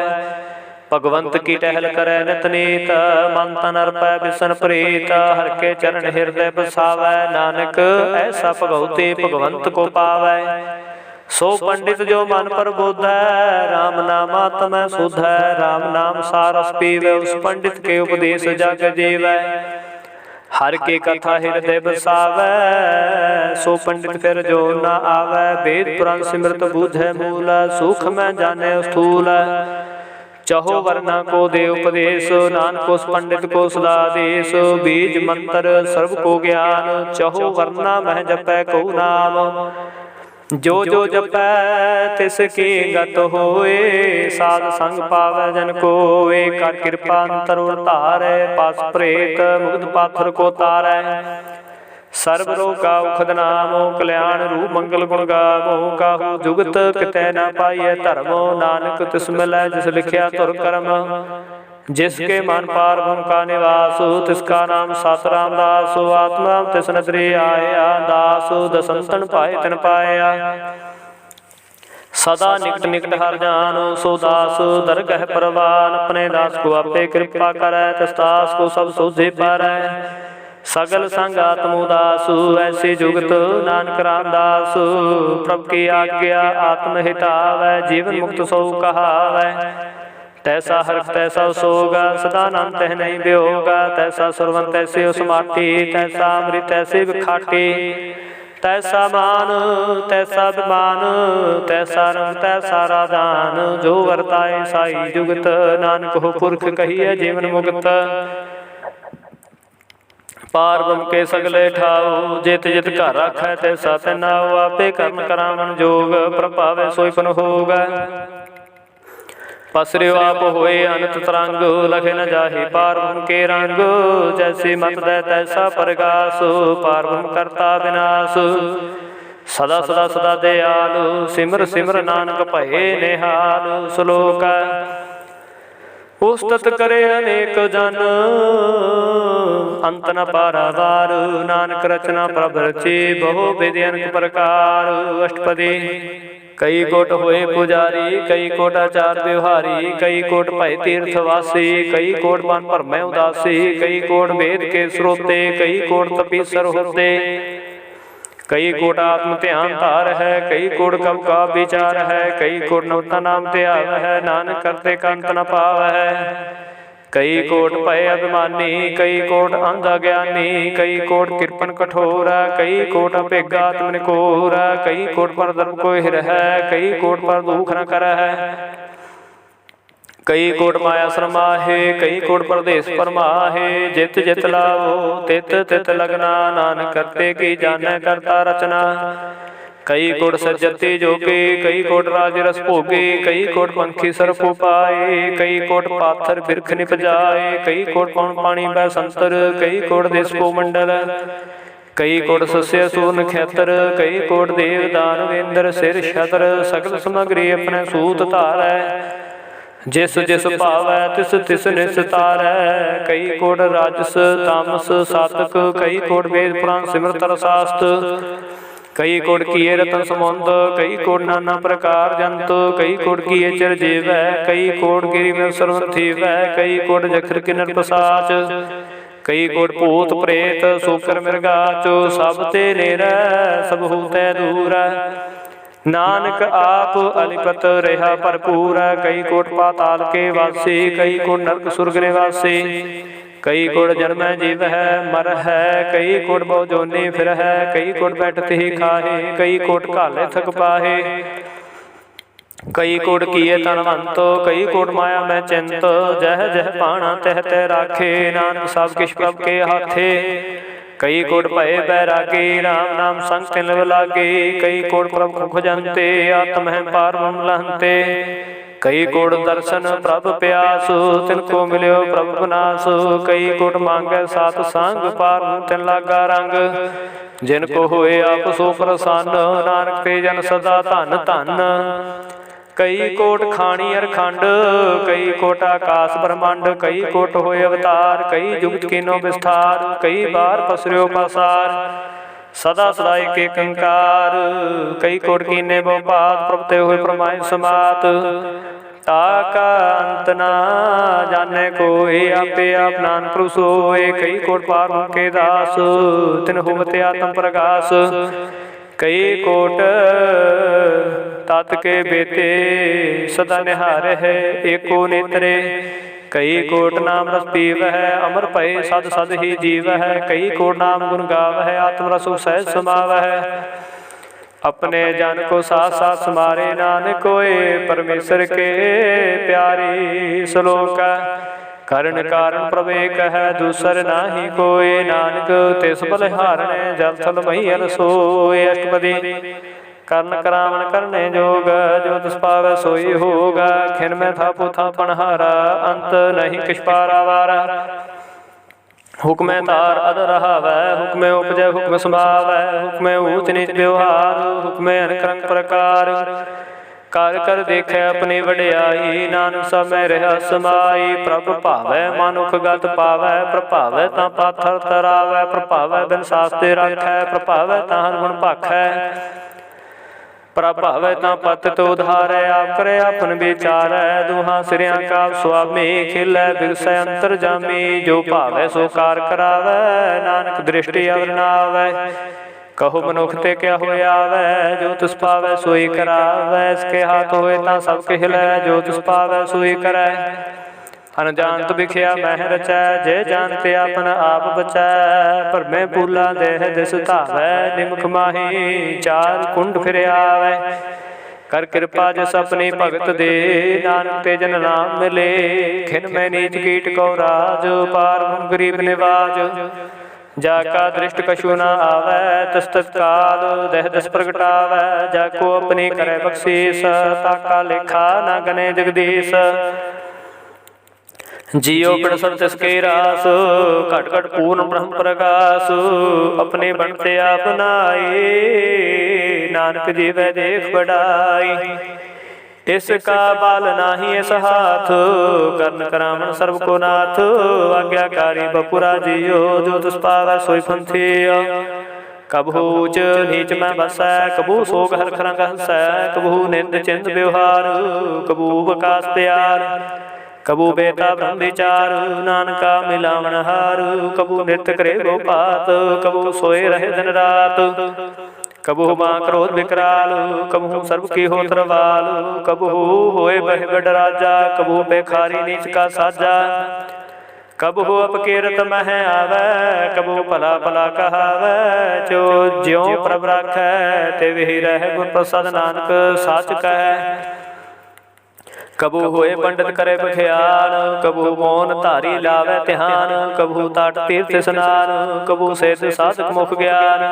भगवंत की टहल करे नित नीत, मन तन अर्पै बिसन प्रीत। हर के चरण हृदय बसावै, नानक ऐसा भगवती भगवंत को पावै। सो पंडित जो मन पर बोध है, राम नाम आत्म शुद्ध है। राम नाम सारस पीवे, उस पंडित के उपदेश जग जीवै। हर की कथा हृदय बसावै, सो पंडित फिर जो न आवै। वेद पुराण सिमरत बूझै मूल, सुख में जाने स्थूल। चहो वर्णा को दे उपदेश, नानक उस पंडित को सदा देश। बीज मंत्र सर्व को ज्ञान, चहो वर्णा मह जपै को नाम। जो जो जपै तिसकी गत होए, साध संग पावै जन कोए। कर कृपा अंतर उतारै, पास प्रेत मुग्ध पाथर को तारै। सर्व रोग का उखद नामो, कल्याण रूप मंगल गुण गावो। काहू जुगत कितै न पाइय धर्मो, नानक तिस मिलै जिस लिखिया तुर कर्म। जिसके मन पार ब्रह्म का निवास, तिसका नाम सत रामदास। आत्मा तिस नदरी आया, दास दसंतन पाए तिन पाया। सदा निकट निकट हर जान, सो दास दरगह परवान। अपने दास को आपे कृपा करै, तिस दास को सब सोझे पारै। सगल संग आत्म उदास, ऐसे जुगत नानक रामदास। प्रभु की आज्ञा आत्म हितावै, जीवन मुक्त सो कहावै। तैसा हर्ष तैसा सोगा, सदा नाम तह नहीं बियोगा। तैसा सुरवन तैसे उस माटी, तैसा अमृत तैसे विखाटी। तैसा मान तैसा विमान, तैसा रंग तैसा राधान। जो वर्ताए साई जुगत, नानक हो पुरख कहिए जीवन मुक्त। पार ब्रह्म के सगले ठाओ, जित जित घर राखै तैसा तैनाओ। आपे कर्म करावन जोग, प्रभावै सोई पन होगा। पसरियो आप होए अनंत तरंग, लखे न जाहि पार ब्रह्म के रंग। जैसी मत दै तैसा परगास, पार ब्रह्म करता विनाश। सदा सदा सदा दयालु, सिमर सिमर नानक भये निहाल। श्लोक उस्तत करे अनेक जन, अंत न पारावार। नानक रचना प्रभ रची, बहु विधि अनेक प्रकार। अष्टपदी कई कोट होए पुजारी, कई कोट आचार व्यवहारी। कई कोट भय तीर्थवासी, कई कोट मन भरमै उदासी। कई कोट वेद के स्रोते, कई कोट तपीसर होते। कई कोट आत्म ध्यान धार है, कई कोट कब का विचार है। कई कोट नवता नाम त्याग है, नानक करते कंत न पाव है। कई कोट भय अभिमानी, कई कोट अंधा ज्ञानी। कई कोट कृपन कठोरा, कई कोट अपेगा तुम निकोरा। कई कोट पर दर्प को हिर है, कई कोट पर दुख न कर है। कई कोट माया शर्माहे, कई कोट परदेश परमाहे। जित जित लावो तित तित लगना, नानक करते की जानै करता रचना। कई कोट सज्जति जोगे, कई कोट राज रस भोगे। कई कोट पंखी सर्प पाए, कई कोट पाथर बिरख निप जाए। कई कोट पवन पानी बै संतर, कई कोट देश को मंडल। कई कोट सस्य सूर्न खैतर, कई कोट देव दानवेंद्र सिर छतर। सकल समग्री अपने सूत धारै, जिस जिस भावै तिस तिस निस्तारै। कई कोट राजस तामस सातक, कई कोट वेद पुराण सिमरत शास्त्र। कई कोट किए रतन समुंद, कई कोट नाना प्रकार जंत। कई कोट किए चिर जीवै, कई कोट गिरि में सर्वन थीवै। कई कोट जखर किन्नर पसाच, कई कोट भूत प्रेत सूकर मृगाच। सब ते नेरै सब हूतै दूर, नानक आप अलिपत रहा भरपूर। कई कोट पाताल के वासी, कई कोट नरक सुरग निवासी। कई कोट जन्म जीव है मर है, कई कोट बहु जोनी फिर है। कई कोट बैठते ही खाहे, कई कोट काले थक पाहे। कई कोट किए तनवंत, कई कोट माया में चिंत। जह जह पाना तह तह राखे, नानक सब किश प्रभ के हाथे। कई कोट भय बैरागी, राम नाम संग तिन लागे। कई कोट प्रभ खुख जनते, आत्म है पार ब्रह्म लहंते। कई कोट दर्शन प्रभ प्यास, तिनको मिल्यो प्रभ बनास। कई कोट मांगे सात संग, पार तिन लागा रंग। जिनको होए आप सो प्रसन्न, नानक ते जन सदा धन धन। कई कोट खाणी अरखंड, कई कोट आकाश ब्रह्मांड। कई कोट होए अवतार, कई जुगत कीनो विस्तार। कई बार पसरियो पसार, सदा सदा एक कंकार। कई कोट कीने बहुपात, प्रभते हुए प्रमाय समात। ताका अंत ना जाने कोई, आपे आप नानक प्रभु सोए। कई कोट पार के दास, तिन होवते आत्म प्रकाश। कई कोट तत् के बेते सदा निहारे है। एको नेत्रे कई कोट नाम रस पीव है, अमर भय सद सद ही जीव है। कई कोट नाम गुण गाव है, आत्म रस सहज समाव है। अपने जन को साथ साथ समारे, नानक कोय परमेश्वर के प्यारी। श्लोक करण कारण प्रवेक है, दूसर नाही कोय। नानक तिस बलिहारणे, जल थल मही अल सोय। अष्टपदी कर्ण करावण करने जोग, जो तिस पावै सोई होगा। खिन में थापो थापन हारा, अंत नहीं किछ पारावारा। हुक्म तार अद रहावै, हुक्म उपजै हुक्म समावै। हुक्म ऊच नीच व्यवहार, हुक्म अनक प्रकार। कर कर देखे अपनी वड्याई, नानक समय रहा समाई। प्रभ भावै मानुख गत पावै, प्रभावै तां पाथर तरावै। प्रभावै बिन शास्त्र राखै, प्रभावै तां हर गुण भाखै। प्रभावै तां पतित उधारै, आप करे आपन विचारै। दुहां सिरियां का स्वामी, खिलै बिगसै अंतर जामी। जो भावै सो कार करावै, नानक दृष्टि अवर न आवै। कहो मनुख ते क्या होय आवै, जो तिस पावै सोई करावै। इसके हाथ होए तां सब कहलै, जो तिस पावै सोई करै। अनजानत बिखिया मह रचै, जे जानते आपन आप बचै। पर मैं पूला देह दिस धावै, निमख माही चार कुंड फिर आवै। कर कृपा जिस अपनी भगत दे, नानक ते जन नाम मिले। खिन में नीच कीट को राज, पार गरीब निवाज। जाका दृष्ट कछु न आवै, तस तत्काल दह दस प्रगटावै। जाको अपनी करे बख्शीस, ताका लेखा न गने जगदीश। जियो बिन सब तिसके रास, घट घट पूर्ण ब्रह्म प्रकाश। अपने बनते आप नाई, नानक जीवै देख बढ़ाई। इसका बाल नाही इस हाथ, कर्ण करावण सर्व को नाथ। आज्ञाकारी बपुरा जियो, जो तिस पावै सोई पंथिया। कबहू ऊच नीच में बसै, कबू सोग हर खरंग हंसै। कबहू निंद चिंद व्यवहार, कबू बकास प्यार। कबू बेता ब्रह्म विचार, नानका मिलावण हार। कबू नृत्य करे गोपात, कबू सोए रहे दिन रात। कबू मां क्रोध विकराल, कबू सर्व की हो तरवाल। कबू होए बह बड़ राजा, कबू बेखारी नीच का साजा। कबहू अपकीरत मह आवै, कबू भला भला कहावै। जो ज्यों प्रभ राखै, तिवहि रह गुर प्रसाद। नानक साच कहै। कबू होए पंडित करे बख्यान, कबू मौन धारी लावे ध्यान। कबू ताट तीर्थ स्नान, कबू सेध साधक मुख ज्ञान।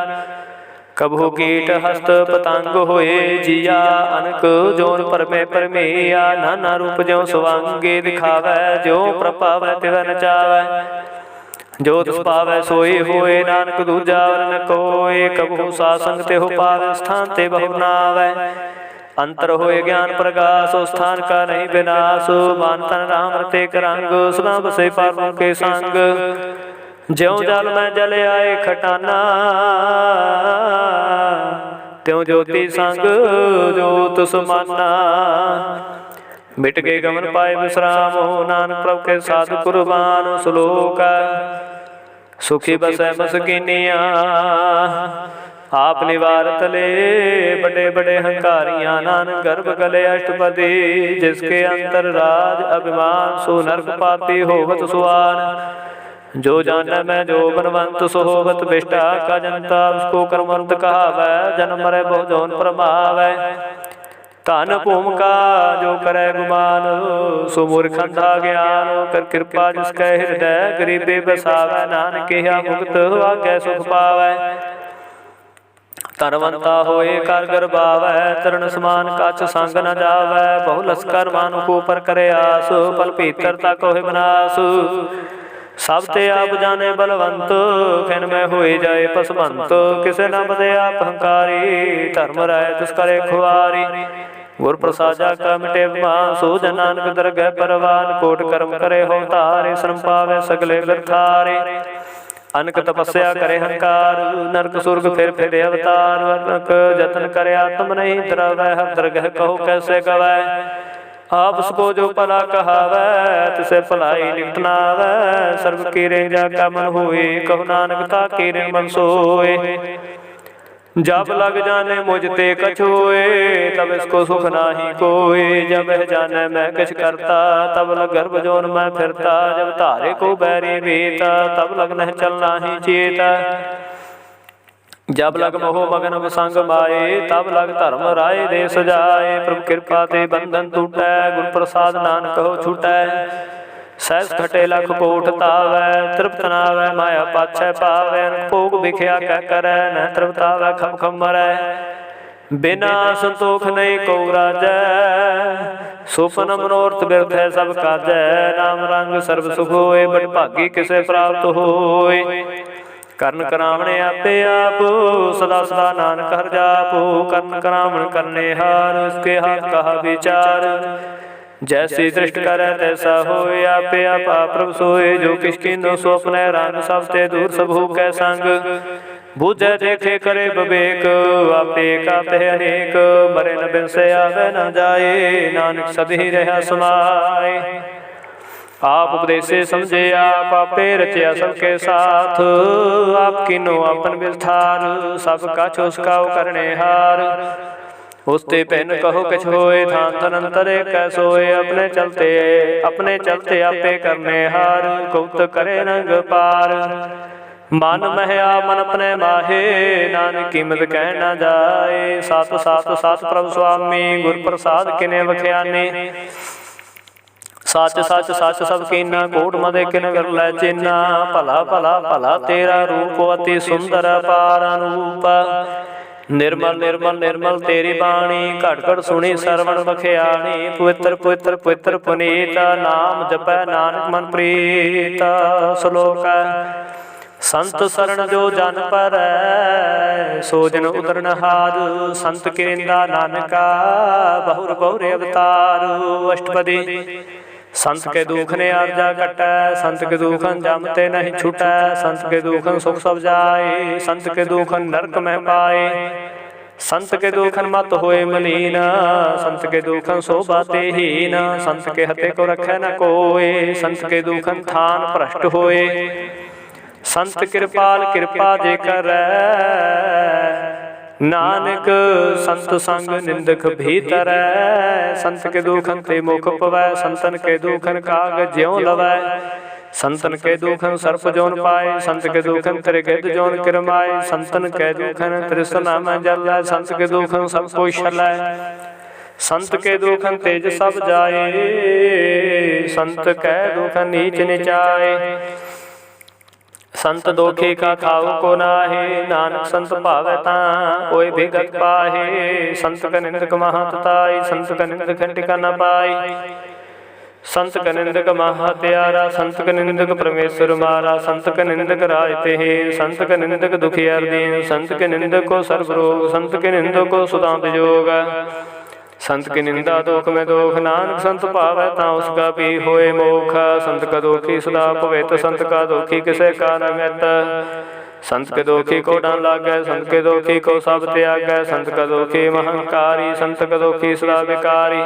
कबू कीट हस्त पतंग होए जिया, अनक जोन परमे परमेया। नाना रूप ज्यों स्वांगे दिखावै, ज्यों प्रभावै तिवै नचावै। जो तिस पावै सोई होए, नानक दूजा और न कोय। कबू सासंग तेहु पावै, स्थान ते बहु नावै। अंतर होए ज्ञान प्रकाश, स्थान का नहीं विनाश। मान तन राम रते करंग, सदा बसे पारों के संग। ज्यों जल में जल आए खटाना, त्यों ज्योति संग जोत समाना। मिट गए गमन पाए विश्राम, नानक प्रभु के साधु कुर्बान। श्लोक सुखी बसै मसकीनिया, आप निवार तले बड़े बड़े हंकारियां। नानक गर्भ गले अष्टपदी, जिसके अंतर राज अभिमान। सो नरक पाती होवत सुआन, जो जाने मैं जो बनवंत। सो होवत बिष्टा का जनता, उसको कर्मवंत कहावै। जन्म मरै बहु जौन परमावै। धन भूमिका जो करे गुमान, सो मूर्ख अंधा ज्ञान। कर कृपा जिसके हृदय, गरीबी बसावै। नानक केहा मुक्त आज्ञा सुख पावै। धनवंता होए कर गरबावै, तरण समान कछ संग न जावै। बहु लस्कर मानुख ऊपर करे आस, पल भीतर तक होए विनाश। सब ते आप जाने बलवंत, खिन में होए जाए पसमंत। किसे न बदे आप हंकारी, धर्म राय तिस करे खुआरी। गुर प्रसादा का मिटे मान, सो जन नानक दरगह परवान। कोट कर्म करे हो तारे, श्रम पावे सगले बिरथारे। अनक तपस्या करे हंकार, नरक सुरग फिर अवतार। अनक जतन करे आत्म नहीं धरावै, हर दरगह कहो कैसे गवै। आप उसको जो भला कहावै, तिसे भलाई लिखत न आवै। सर्व की रेंजा का मन होए, कहो नानक ताके ऋण मन सोए। जब लग जाने मुझ ते कछ होए, तब इसको सुख नाही कोई। जब वह जाने मैं किछ करता, तब लग गर्भ जोन मैं फिरता। जब धारे को बैरी बीता, तब लग नह चलना ही चेता। जब लग मोह मगन संग माए, तब लग धर्म राय दे सजाए। प्रभु कृपा ते बंधन टूटै, गुर प्रसाद नानक हो छूटै। सहस घटे लख कोट तावै, तृप्त नावै माया पाछै पावै। भोग विख्या कह करै, न तृप्तावै खम खम मरै। बिना संतोख नहीं को राजै, सुपन मनोरथ बिरथ है सब काजै। नाम रंग सर्व सुख होए, बड़ भागी किसे प्राप्त होए। करन करावणे आपे आप, सदा सदा नानक हर जापो। करन करावण करने हार, उसके हाथ कहा विचार। जैसी दृष्ट करे तैसा होए, आपे आपा प्रभु सोए। जो किस कीनो सो अपने रंग, सब ते दूर सबहु कै संग। बूझे देखे करे विवेक, आपे का पे अनेक। मरे न बिन से आवे न जाए, नानक सदी रहा समाए। आप उपदेशे समझे आप, आपे रचया सबके साथ। आप कीनो अपन विस्तार, सब का उसका करने हार। उसते पहन कहो कछ होए, थान थन अंतर एक सोए। अपने चलते आपे करने हार, कौत करे रंग पार। मन महया मन अपने माहे, नानक कीमत कह न जाए। सात सात सात प्रभु स्वामी, गुर प्रसाद किने बख्याने। सच सच सच सब कीना, कोट मद किन कर लै चिन्ना। भला भला भला तेरा रूप, अति सुंदर पार रूप। निर्मल निर्मल निर्मल तेरी बाणी, घट घट सुनी सरवण बख्याणी। पवित्र पवित्र पवित्र पुनीत, नाम जपै नानक मन प्रीत। श्लोक संत शरण जो जन पर, सो जन उतरन हार। संत की निंदा नानका, बहुर बहुरे अवतार। अष्टपदी संत के दुख ने आरजा कटै, संत के दुखन जमते नहीं छूटै। संत के दुखन सुख सब जाए, संत के दुखन नरक में पाए। संत के दुखन मत होए मलीन, संत के दुखन शोभा ते हीन। संत के हते को रखे न कोय, संत के दुखन थान भ्रष्ट होए। संत कृपाल कृपा जे करै, नानक संत संग निंदक भीतर। संत के दुखन ते मुख पवै, संतन के दुखन कागज ज्यों लवै। संतन के दुखन सर्प जोन पाए, संत के दुखन त्रिगिद जोन किरमाए। संतन के दुखन तृष्णा में जलै, संत के दुखन सब कोई छलै। संत के दुखन तेज सब जाए, संत के दुखन नीच निचाए। संत दोखी का खाऊ को नाहे, नानक संत भावै तां कोई भी गत पाहे। संत का निंदक महातताई, संत का निंदक खंडिका न पाई। संत का निंदक महात्यारा, संत का निंदक परमेश्वर मारा। संत का निंदक राज ते, संत का निंदक दुखी अर्दीन। संत के निंदक को सर्व रोग, संत के निंदक को सुदांत जोग। संत की निंदा दोख में दोख, नानक संत पावै तां उसका भी होए मोख। संत का दोखी सदा पवित, संत का दोखी किसे का न मित। संत के दोखी को डर लागै, संत के दोखी को सब त्यागै। संत का दोखी महंकारी, संत का दोखी सदा विकारी।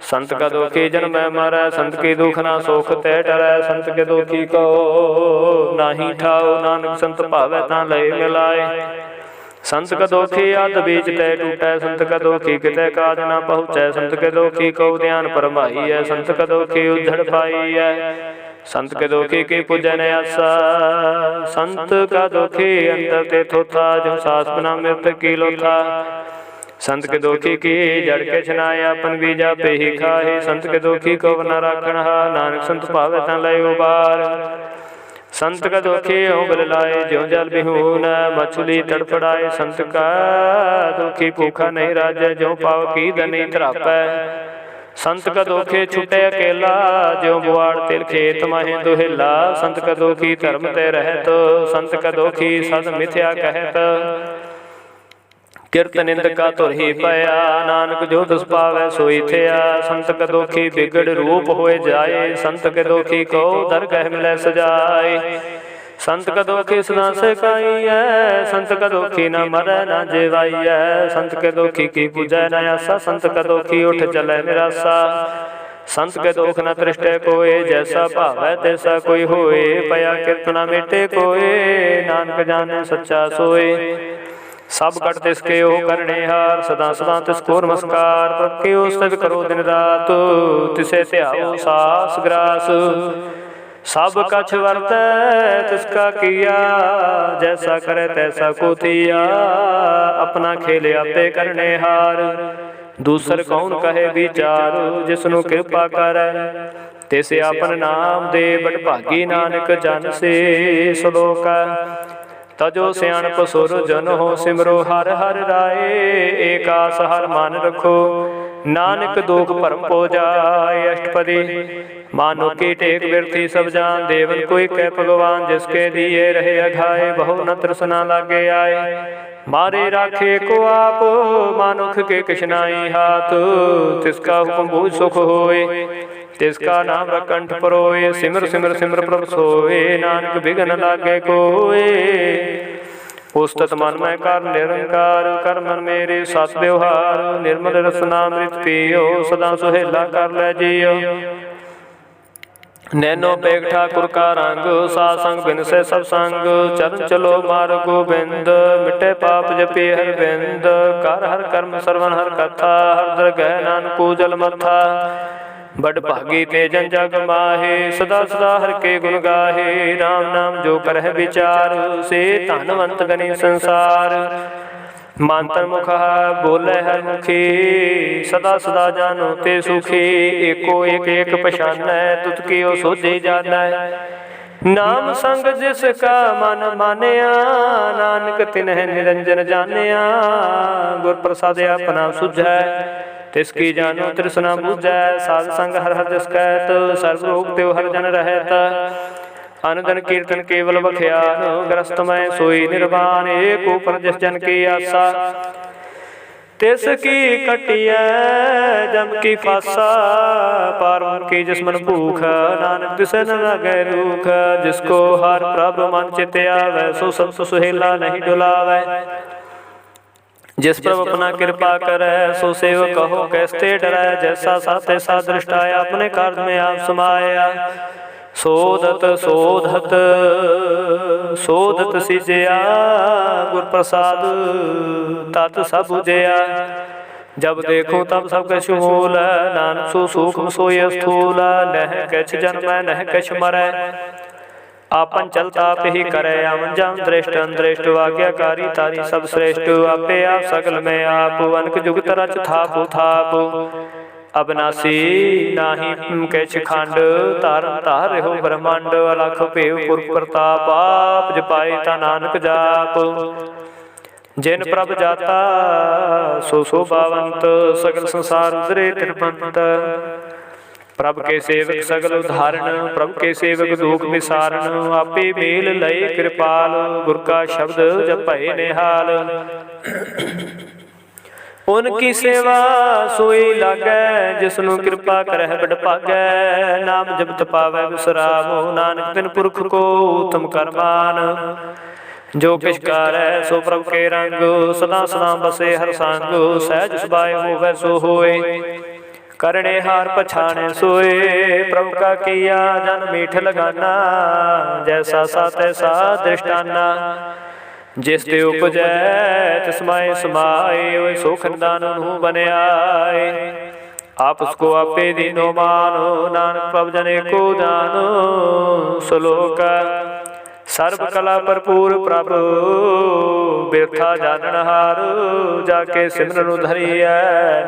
संत का दोखी जन्म मरै, संत की दुख ना सोख ते डरै। संत के दोखी को नाही ठाओ, नानक संत भावै तां लय मिलाए। संत का दोखी आद बीच तय टूटै, संत का दोखी कितै काज न पहुँचै। संत के दोखी को ध्यान फरमाई है, संत का दोखी उद्धड़ पाई है। संत के दोखी की पूजै न आसा, संत का दोखी अंतर ते थोथा। जो सास बना मृत की लोथा। संत के दोखी की जड़ के छनाए, अपन बीजा पे ही खाए। संत के दोखी को न राखण हा, नानक संत भावै तां लय उबार। संत का दोखी उबल लाए, ज्यों जल बिहून मछली तड़फड़ाए। संत का दोखी भूखा नहीं राजै, ज्यों पाव की धनी धरापै। संत का दोखी छूटे अकेला, ज्यों बुआड़ तिल खेत माहे दुहेला। संत का दोखी धर्म ते रहत, संत का दोखी सद मिथ्या कहत। किरत निंदका तुर ही पया, नानक जो दुस पावै सोई थिया। संत का दोखी बिगड़ रूप होए जाए, संत के दोखी को दरगह मिलै सजाए। संत का दोखी सदा सिखाई है, संत का दोखी न मरै न जेवाई है। संत के दोखी की पूजै न आसा, संत का दोखी उठ चलै निराशा। संत के दोख न तृष्टै कोय, जैसा भावै तैसा कोई होए। पया किरत न मिटे कोय, नानक जाने सच्चा सोए। सब कट तिसके ओ करने हार, सदा सदा तिसको नमस्कार। प्रभ के ओ सब करो दिन रात, तिसे ध्याओ सास ग्रास। सब कछ वरतै तिसका किया, जैसा करे तैसा को थिया। अपना खेल आपे करने हार, दूसर कौन कहे विचार। जिसनु कृपा करे तिसे आपन नाम दे, बड़ भागी नानक जन से सलोक। तजो सियाणप सुर जन हो, सिमरो हर हर राय। एक आस हर मान रखो, नानक दुख भरम पो जाए। अष्टपदी मानो की टेक व्यर्थी सब जान, देवन कोई कह भगवान। जिसके दिए रहे अघाए, बहु न तृष्णा लागे आए। मारे राखे को आप, मानुख के किशनाई हाथ। तिसका हुक्म बूझ सुख होए, तिसका नाम रकंठ परोए। सिमर सिमर सिमर प्रभ सोए, नानक बिघन लागे कोए। पुस्तक मन में कर निरंकार, कर मन मेरे सत व्यवहार। निर्मल रसनामृत पियो, सदा सुहेला कर लै जियो। नैनो पेग ठाकुर का रंग, सासंग बिन से सब संग। चरण चलो मार गोबिंद, मिटे पाप जपे हर बिंद। कर हर कर्म सरवन हर कथा, हर दरगह नानकू जल मथा। बड़ भागी ते जन जग माहे, सदा सदा हर के गुण गाहे। राम नाम जो करह विचार, से धनवंत गनी संसार। मांतर मुख बोले हर मुखी, सदा सदा जानो ते सुखी। एको एक एक पछानै, तुत कियो सोझे जानै। नाम संग जिसका मन मानिया, नानक तिन्ह निरंजन जानिया। गुर प्रसाद अपना सुझै, तिसकी जानो तृष्णा बुझै। साध संग हर हर जस कहत, सर्व रोग त्यो हर जन रहत। अनदन कीर्तन केवल बख्यान, ग्रस्त मैं सोई निर्वाण। एक ऊपर जिस जन की आशा, तिसकी कटिया जम की फासा। पार की जिस मन भूख, नानक तिसे न लगे रूख। जिसको हर प्रभ मन चित आवे, सो संत सुहेला नहीं डुलावे। जिस प्रभु अपना कृपा करे, सो सेवक कहो कैसे डरै। जैसा साथ सा दृष्टाया, अपने कार्य में आप समाया। सोधत सोधत सोधत सिजया, गुर प्रसाद तत सब बुझया। जब देखूं तब सब कछु मूल, नानक सो सूक्ष्म सोय स्थूल। नह कछ जन्म नह कछ मरै, आपन चलता आप ही करे। अमन जम दृष्ट अनदृष्ट, आज्ञाकारी तारी सब श्रेष्ठ। आपे आप सकल में आप, अनक जुगत रच थापु थाप। अबनासी नाही कैछ खंड, तारन तार हो ब्रह्मांड। अलख पेव पुर प्रताप, आप जपाए ता नानक जाप। जिन प्रभ जाता सो शोभावंत, सगल संसार उदरे तिरपंत। प्रभ के सेवक सगल उदाहरण, प्रभ के सेवक दुख विसारण। आपे मेल लय कृपाल, गुर का शब्द जपै निहाल। उनकी सेवा सोई लागै, जिसनु कृपा करह बड़ भागै। नाम जपत पावै बिसरावो, नानक बिन पुरख को उत्तम कर मान। जो किछ कारै सो प्रभ के रंग, सदा सदा बसे हर संग। सहज सुभाए होवै सो होए, करणे हार पछाणे सोए। प्रभु का किया जन मीठ लगाना, जैसा सा तैसा दृष्टाना। जिस ते उपजै तिस माय समाए, सो खंदान उन्हू बन आए। आप उसको आपे दीनो मानो, नानक प्रभ जने को जानो। श्लोक सर्व कला भरपूर प्रभु, बिरथा जाननहार। जाके सिमरन धरिय,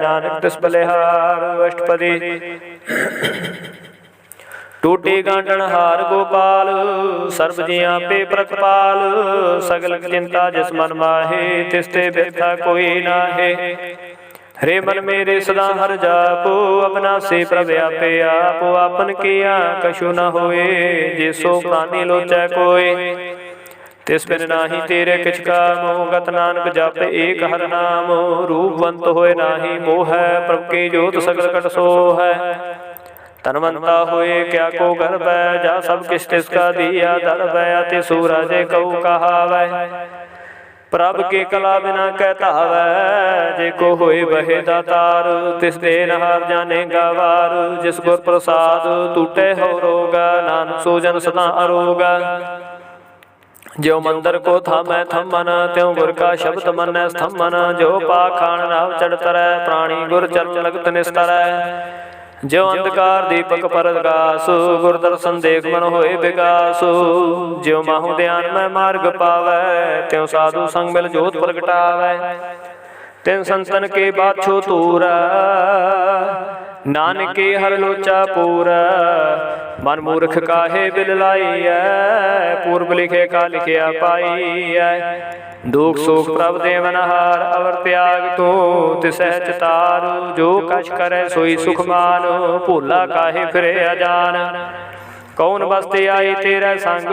नानक तिस बलिहार। अष्टपदी टूटे गांडन हार गोपाल, सर्व जिया पे प्रतपाल। सगल चिंता जिस मन माहे, तिसते बिरथा कोई नाहे। रे मन मेरे सदा हर जापो, अपना से प्रभ आपे आप। आपन किया कछु न होए, जिसो प्राणी लोचै कोय। तिस बिन नाही तेरे किछ कामो, गत नानक जप एक हर नाम। रूपवंत होए नाही मोह, प्रभ की जोत सगल कट सोहै। तनवंता होए क्या को गर्भ, जा सब किस तिसका दिया दर्भ। अति सूरज कऊ कहावै, प्रभ के कला बिना कहता हवै। जे को होए बहे दातार, तिस दे नहार जाने गवार। जिस गुर प्रसाद टूटे हो रोगा, नानक सो जन सदा अरोगा। ज्यो मंदिर को थामै थमन, त्यों गुर का शब्द मन स्थमन। जो पाखान नाव चढ़ तरੈ, प्राणी गुर चरण लगत निस्तरै। ज्यो अंधकार दीपक परगासु, गुर दर्शन देख मन होए विगासु। ज्यो माहु ध्यान में मार्ग पावै, त्यों साधु संग मिल जोत प्रगटावै। तिन संतन के बाछो तूर, नानके हर लोचा पूर। मन मूर्ख काहे बिल लाइयै, पूर्व लिखे का लिखिया पाइयै। दुख सुख प्रभ देवनहार, अवर त्याग तू तिसह चितार। जो कछ करे सोई सुख मान, भूला काहे फिरे अजान। कौन बस्ते आई तेरा संग,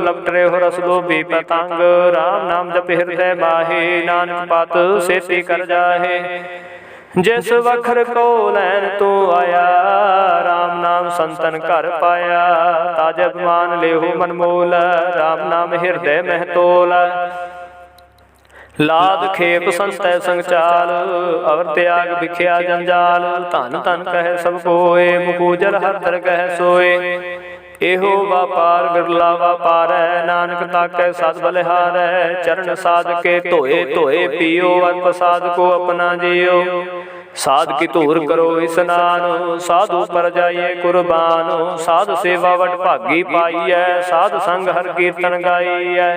लपट रहे हो रस लोभी पतंग। राम नाम जप हृदय माहे, नानक पात सेती कर जाहे। जिस वखर को लैन तू आया, राम नाम संतन घर पाया। ताज अभिमान लेहु मन मोल, राम नाम हृदय मह तोल। लाद खेप संतै संग चाल, अवर त्याग बिख्या जंजाल। धन धन कह सब कोय, मुकूजल हर दर कह सोए। एहो व्यापार बिरला व्यापार है, नानक ताकै सद बलिहार है। चरण साध के धोए धोए पियो, अल्प साध को अपना जियो। साध की धूर करो स्नान, साधु पर जाइए कुर्बान। साध सेवा वड भागी पाइयै, साध संग हर कीर्तन गाइयै।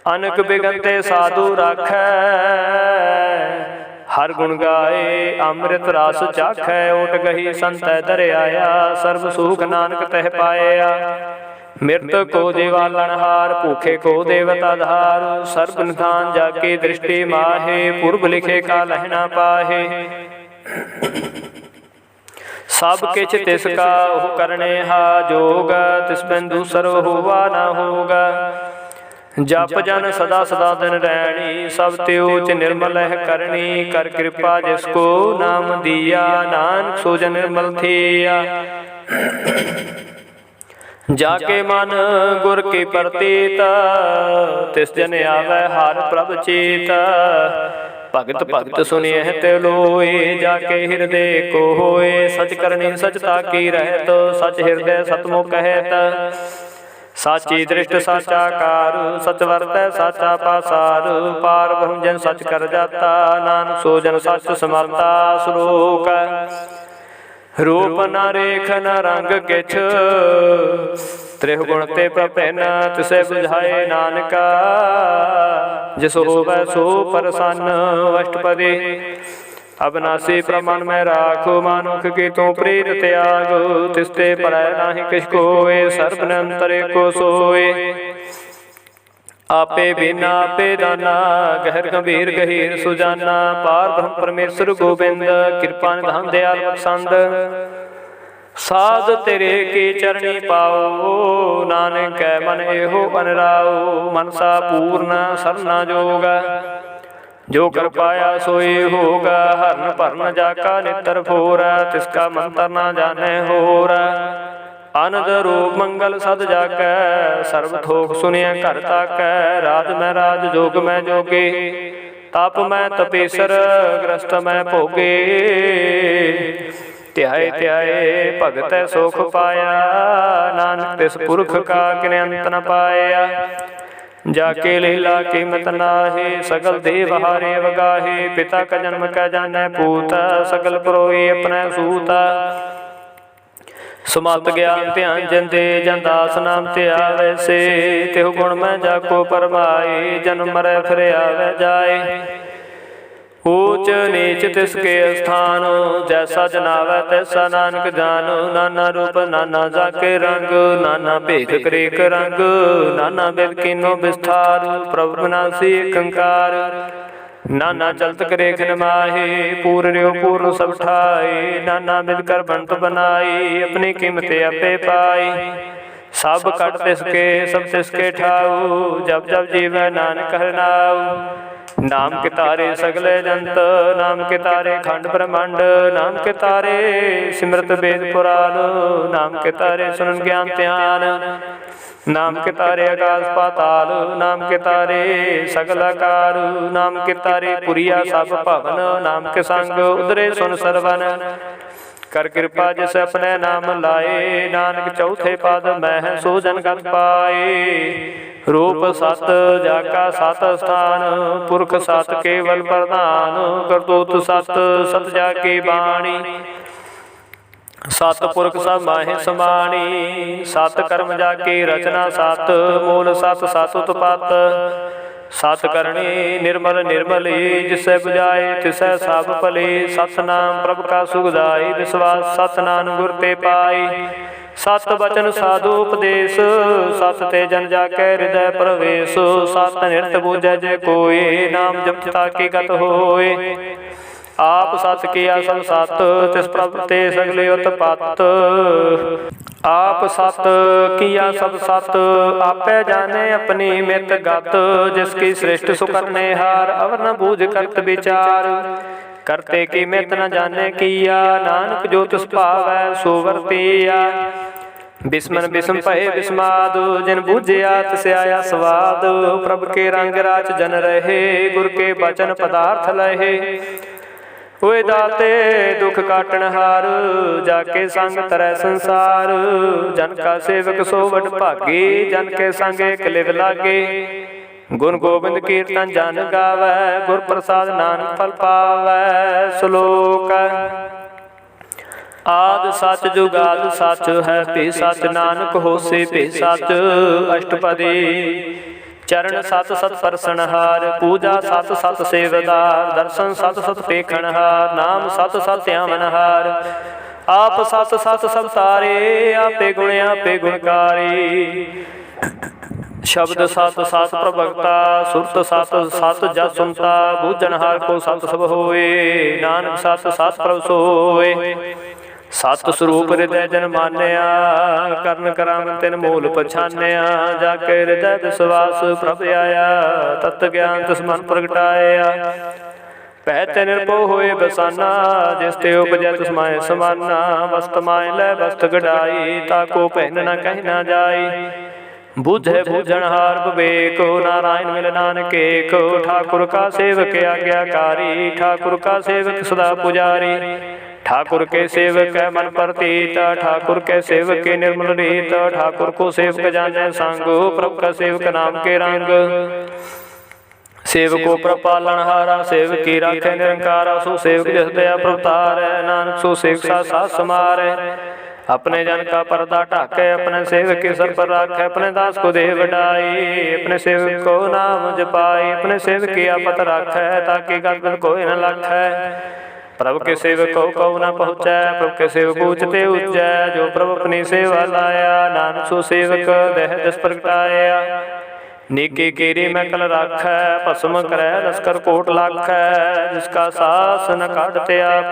अनक बिगंते साधु राखै, हर गुण गाए अमृत रस चाखै। ओट गही संतै दर आया, सर्व सुख नानक तह पाया। मृत को जीवालनहार, भूखे को देवता धार। सर्ब निधान जाके दृष्टि माहे, पूर्व लिखे का लहना पाहे। सब किछ तिसका करने हा जोग, तिस बिन दूसर होवा न होगा। जप जन सदा सदा दिन रैनी, सब त्योच निर्मल है करनी। कर कृपा जिसको नाम दिया, नानक सो जन निर्मल थिया। जाके मन गुर की प्रतीत, तिस जन आवे हार प्रभ चीत। भगत भगत सुनिए ते लोए, जाके हृदय को होए। सच करनी सचता की रहत, सच हृदय सतमो कहत। साची दृष्ट साचा कार, सच वर्तै साचा पासार। पार ब्रह्म जन सच कर जाता, नानक सो जन सच समाता। श्लोक रूप न रेख न रंग किछ, त्रिगुण ते प्रभन तिसे बुझाए नानका। जिस होवै सो प्रसन्न अष्टपदी, अविनाशी प्रमाण में राखो। मानुख की तू प्रीत त्याग, तिसते परै नाहि किछ कोय। सर्ब निरंतर को सोए, आपे बिना आपे दाना। गहर गंभीर गहीर सुजाना, पार ब्रह्म परमेश्वर गोबिंद। कृपा निधान दयाल बख्शंद, साध तेरे की चरणी पाओ। नानक कै मन एहो अनराओ, मनसा पूर्ण सरना जोगा। जो कर पाया सोई होगा, हरन भरन जाका नितर फोरा। तिसका मंत्र ना जाने होरा, आनंद रूप मंगल सद जाकै। सर्व थोक सुनिया घर ताकै, राज में राज जोग में जोगे। तप में तपेसर ग्रस्त में भोगे। ध्याए ध्याए भगत सुख पाया, नानक तिस पुरख का किने अंत न पाया। जाके लीला कीमत नाहे, सगल देव हारे वगाहे। पिता का जन्म का जाने पूता, सगल परोए अपने सूता। सुमत ज्ञान ध्यान जंदे, जन दास नाम ते आवे से। तेहु गुण में जाको परमाए, जन्म मरै फिर आवे जाए। ऊच नीच तिसके स्थान, जैसा जनावै तैसा नानक जान। नाना रूप नाना जाके रंग, नाना भेख करेक रंग। नाना बिल कीनो विस्तार, प्रभु विनाशी कंकार। नाना चलत करेख नमाहे, पूर्ण पूर्ण सब ठाए। नाना बिल कर बंत बनाई, अपनी कीमत आपे पाई। सब कट तिसके सब तिसके ठाऊ, जब जब जीवै नानक हर नाऊ। नाम के तारे सगले जंत, नाम के तारे खंड ब्रह्मांड। नाम के तारे सिमरत वेद पुराण, नाम के तारे सुनन ज्ञान ध्यान। नाम के तारे आकाश पाताल, नाम के तारे सगल आकार। नाम के तारे पुरिया सब भवन, नाम के संग उदरे सुन सरवन। कर कृपा जिस अपने नाम लाए, नानक चौथे पद मैं सो जन गत पाए। रूप सत जाका सत स्थान, पुरख सत केवल प्रधान। करतूत सत सत जाकी बाणी, सत पुरख सब माहे समाणी। सत कर्म जाकी रचना सत, मूल सत सत उत्पत। सत करणी निर्मल निर्मली, जिसै बुझाए तिसै सब भले। सतनाम प्रभु का सुखदाई, विश्वास सत नानक गुर ते पाई। सत बचन साधु उपदेश, सत ते जन जाके हृदय प्रवेश। सत निरत बूझै जे कोय, नाम जपता की गत होय। आप सत किया सब सत, तिस प्रभु ते सगले उत्पत। आप सत किया सब सत, आपे जाने अपनी मित गत। जिसकी सृष्ट सुकरने हार, अवर न बूझ करत विचार। करते की मित न जाने किया, नानक जो तिस भावै सो वर्तिया। बिस्मन बिस्म भये बिस्माद, जिन बूझिया तिस आया स्वाद। प्रभु के रंग राच जन रहे, गुर के बचन पदार्थ लहे। होए दाते दुख काटन हार, जाके संग तरह संसार। जन का सेवक सो वड भागे, जन के संग एक लिव लागे। गुण गोबिंद कीर्तन जन गावै, गुर प्रसाद नानक फल पावै। श्लोक आद सच जुगाद सच है, भी सच नानक होसे भी सच। अष्टपदी चरण सत सत परसनहार, पूजा सत सत सेवदार। दर्शन सत सत पेखनहार, नाम सत सत आमनहार। आप सत सत सब तारे, आपे गुण आपे गुणकारी। शब्द सत सत प्रभगता, सुरत सत सत जस सुनता। बूझनहार को सत सब होए, नानक सत सत प्रभ सोए। सत स्वरूप हृदय जन मान्या, करन करांग तिन मूल पछान्या। जाके हृदय विश्वास प्रभ आया, तत् ज्ञान तिस मन प्रगटाया। पहते निर्भो होए बसाना, जिस ते उपजै तिस माय समाना। वस्त माय लै वस्त गढ़ाई, ताको पहन न कह न जाई। बूझे बूझनहार विवेक, नारायण मिल नानक एक। ठाकुर का सेवक आज्ञाकारी, ठाकुर का सेवक सदा पुजारी। ठाकुर के सेवक है मन प्रतीत, ठाकुर के सेवक के निर्मल रीत। ठाकुर को सेवक जाने संग, प्रभु का सेवक नाम के रंग। सेवको प्रभु पालनहारा, सेवक की राखे निरंकारा। सो सेवक जस दया प्रभु तारै, नानक सो सेवक साथ साथ समारै। अपने जन का पर्दा ढाके, अपने सेवक के सर पर राखे। अपने दास को दे वडाई, अपने सेवक को नाम जपाई। अपने सेवक की आपत राखे, ताकि गत कोई न लाखे। प्रभु के सेवक को न पहुँचै, प्रभु के सेवक ऊंचते ऊंचै। जो प्रभु अपनी सेवा लाया, नानक सो सेवक देह दस प्रगटाया। नीकी कीरी में कल राखै, भस्म करै लश्कर कोट लाखै। जिसका सास न काटते आप,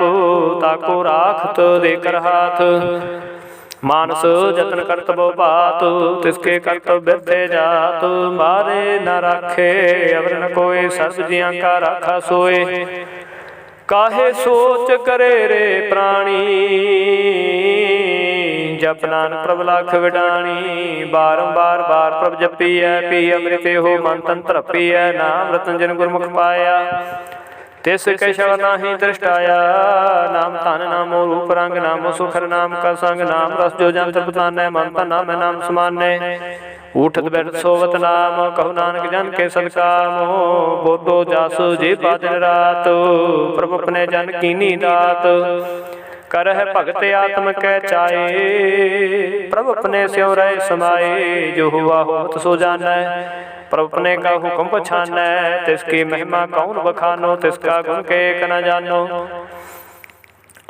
ताको राखत देकर हाथ। मानस जतन करत बो बात, तिसके करत बिरथे जात। मारे न राखे अवर न कोई, सर्व जियां का राखा सोए। काहे सोच करे रे प्राणी, जप नानक प्रभ लाख विडाणी। बारंबार बार प्रभ जपीਐ, पी अमृत हो मन तन तरपीਐ। नाम रतन जन गुरमुख पाया, तिस कै शब्द नाही दृष्टाया। नाम धन नामो रूप रंग, नामो सुखर नाम का संग। नाम रस जो जन तृपतानै, मन तन नाम नाम समानै। उठत बैठत सोवत नाम, कहु नानक जन के सदकाम। बोधो जासु जी दिन रात, प्रभु अपने जन कीनी दात। करह भगत आत्म कै चाए, प्रभु अपने स्यों रहे समाए। जो हुआ होत सो जानै, प्रभु अपने का हुक्म पछानै। तिसकी महिमा कौन बखानो, तिसका गुण के न जानो।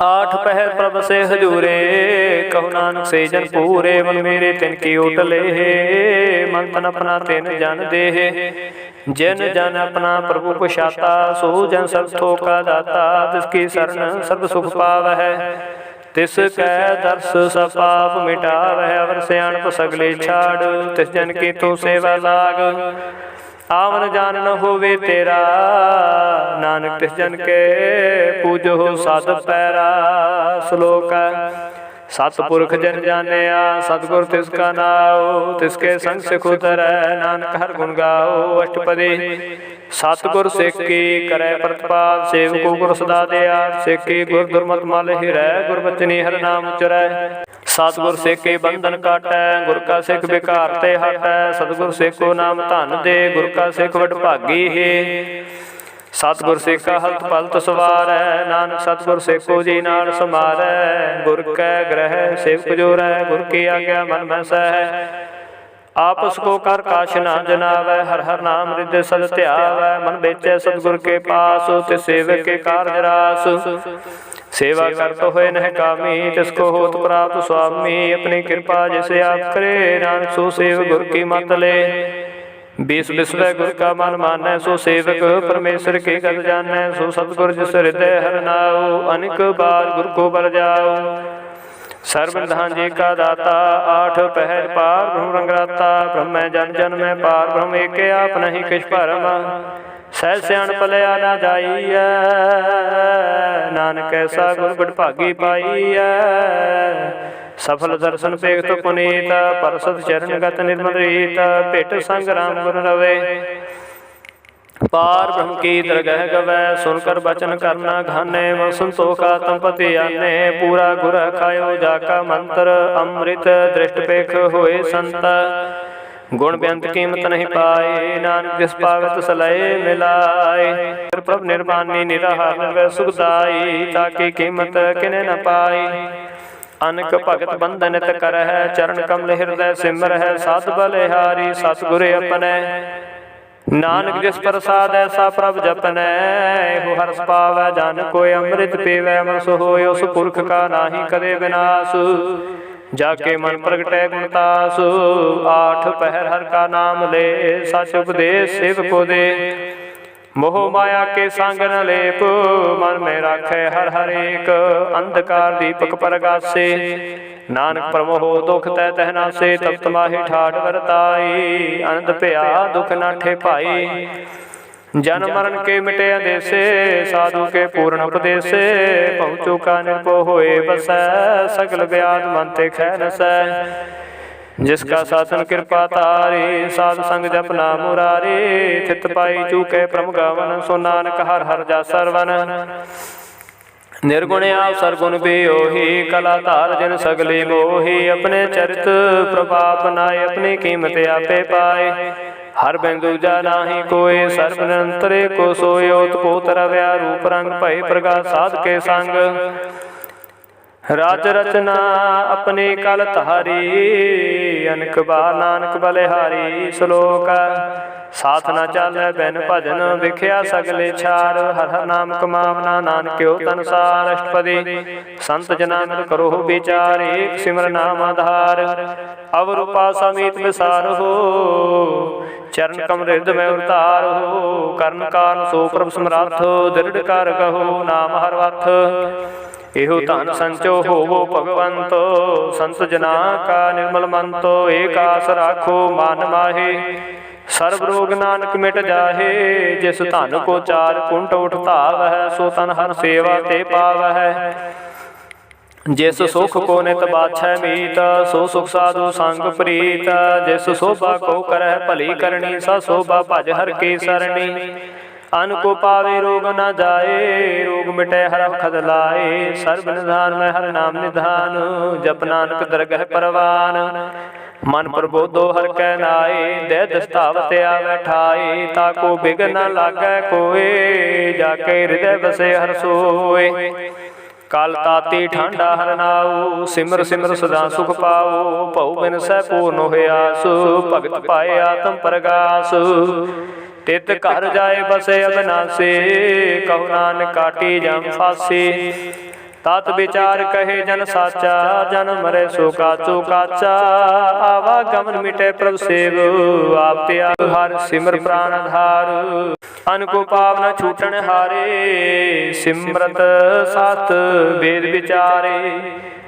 आठ पहर प्रभ से हजूरे, कहु नानक से जन पूरे। मन मेरे तिनकी उठले, मन तन अपना तिन जन देह। जिन जन अपना प्रभु पछाता, सो जन सब थोका दाता। तिसकी शरण सर्व सुख पावै, तिस कै दर्श सब पाप मिटावै। अवर सियाणप सगले छाड़, तिस जन की तू सेवा लाग। आवन जान न होवे तेरा, नानक तिस जन के पूजो साध पैरा। श्लोक सतपुरख जन जानिया, सतगुर तिसका नाओ। तिसके संग सिख उतरै, नानक हर गुण गाओ। अष्टपदी सतगुर सिक्की करे प्रतिपाल, सेवको गुर सदा दयाल, सिक्की गुर दुर्मत मल हिरै, गुर बचनी हर नाम उचरै। सतगुर सिक्के बंधन काटै, गुर का सिख बेकार ते हटै, सतगुर सिक्को नाम धन दे, गुर का सिख वडभागी है। सतगुर सिक्का हलत पलत सवारै, नानक सतगुर सिक्को जी नाल समारै, गुर कै ग्रह सेवक जोरै, गुर की आज्ञा मन में सहै। आपस को कर काश ना जनावै, हर हर नाम हृदय सद ध्यावै, मन बेचै सतगुर के पास, तिस सेवक के कारज रास। सेवा कर तो होए नह कामी, तिसको होत प्राप्त स्वामी, अपनी कृपा जिसे आप करे, नानक सो सेव गुर की मत ले। बीस विश्व गुर का मन मानै, सो सेवक परमेश्वर के गत जानै, सो सतगुर जिस हृदय हर नाओ, अनेक बार गुर को बल जाओ। सर्वनिधान जी का दाता, आठ पहर पार ब्रह्म रंगराता, ब्रह्म जन जन में पार ब्रह्म एक आप नहीं किछ भरम, सह सियाण पलया ना जाइए, नानक ऐसा गुर वडभागी पाइए। सफल दर्शन पेख तो पुनीत, परसत चरण गत निर्मल रीत, भेट संग राम गुण रवे, पार ब्रह्म की दरगह गवै, सुनकर बचन करना घाने, मन संतोखा तंपति आने, पूरा गुर खायो जाका मंत्र, अमृत दृष्ट पेख होए संत, गुण बेअंत कीमत नहीं पाए, नानक जिस पावत सलय मिलाए। प्रभ निर्मानी निराहार सुखदाई, ताकि कीमत किने न पाई। अनक भगत बंधन नित कर है, चरण कमल हृदय सिमर है, साध बलिहारी सतगुर अपने, नानक जिस प्रसाद ऐसा प्रभ जपनै, हो हर्ष पावै जन कोय अमृत पीवै, अमर होय उस पुरख का नाहि कदे विनाश, जाके मन प्रगटै गुणतास। आठ पहर हर का नाम ले, सच उपदेश सेव को दे, मोह माया के संग न लेप, मन में राखै हर हर एक, अंधकार दीपक परगासे, नानक प्रमोह दुख तै तहनासे, तप्त माहि ठाठ वरताई, आनंद भया दुख नाठे भाई, जन्म मरण के मिटे अंदेसे, साधु के पूर्ण उपदेसे, पहुँचो का निर्भो होए बसै, सगल व्याध मन ते खै नसै। जिसका साधन कृपा तारे, साध संग जपना मुरारे, चित पाई चूके प्रम गावन, सो नानक हर हर जा सरवन। निर्गुण आप सरगुण बेओही, कला धार जिन सगली मोही, अपने चरित प्रभाव बनाए, अपनी कीमत आपे पाए, हर बिंदु जा नाही कोय, सर्व निरंतरे को सोयो, पोत रव्या रूप रंग भय प्रकाश साध के संग, राज रचना अपने कल धारी, अनक बार नानक बलिहारी। श्लोक साथ न चालै बिन भजन, विख्या सगले छार, हर हर नाम कमावना नानक्यो तनसार। अष्टपदी संत जनानंद करो विचार, एक सिमर नाम आधार, अवरूपा समीत विसार हो, चरण कमल हृदय में उतार हो, कर्ण कारण सो प्रभ समर्थ, दृढ़ कर कहो नाम हर अर्थ, एहो धन संचो होवो भगवंतो, संत जना का निर्मल मंतो, एक आस राखो मान माहे, सर्व रोग नानक मिट जाहे, जिस धन को चार कुंट उठतावह, सो तन हर सेवा ते पावह, जिस सुख को नित बाछै मीत, सो सुख साधु संग प्रीत, जिस शोभा को करह भली करनी, सा शोभा भज हर की सरणी, अन को पावे रोग न जाए, रोग मिटे हर खद लाए, सर्व निधान में हर नाम निधान, जप नानक दरगह परवान, मन प्रबोधो हर कै नाए, दे दस्तावत आवे ठाए, ताको बिघ न लागै कोय, जाके हृदय बसे हर सोए, काल ताती ठांडा हर नाऊ, सिमर सिमर सदा सुख पाओ, भऊ बिन सह पूर्ण होयासु, भगत पाए आत्म प्रगास, तित घर जाए बसे अविनाशी, कहो नानक काटी जम फांसी, तात विचार कहे जन साचा, जन मरे सो काचो काचा, आवागमन मिटे प्रभु सेव, आप त्याग हर सिमर प्राण धार, अन को पाप न छूटन हारे, सिमरत सात वेद विचारे,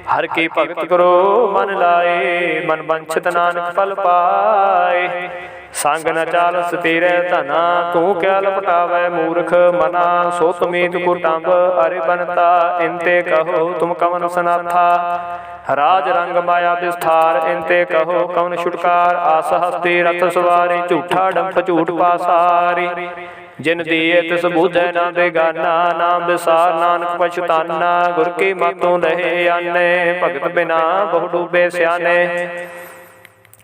हर की भगत करो मन लाए, मन वंचित नानक फल पाए, संग न चाल स्थिर धना, तू क्या लपटावै मूर्ख मना, सो तुमीत कुटुंब अरे बनता, इनते कहो तुम कवन सनाथा, राज रंग माया विस्तार, इनते कहो कवन छुटकार, आस हस्ती रथ सवारी, झूठा डंफ झूठ पासारी, जिन दिए तिस बूझै ना बेगाना, नाम विसार नानक पछताना। गुर की मतों रहे आने, भगत बिना बहु डूबे स्याने।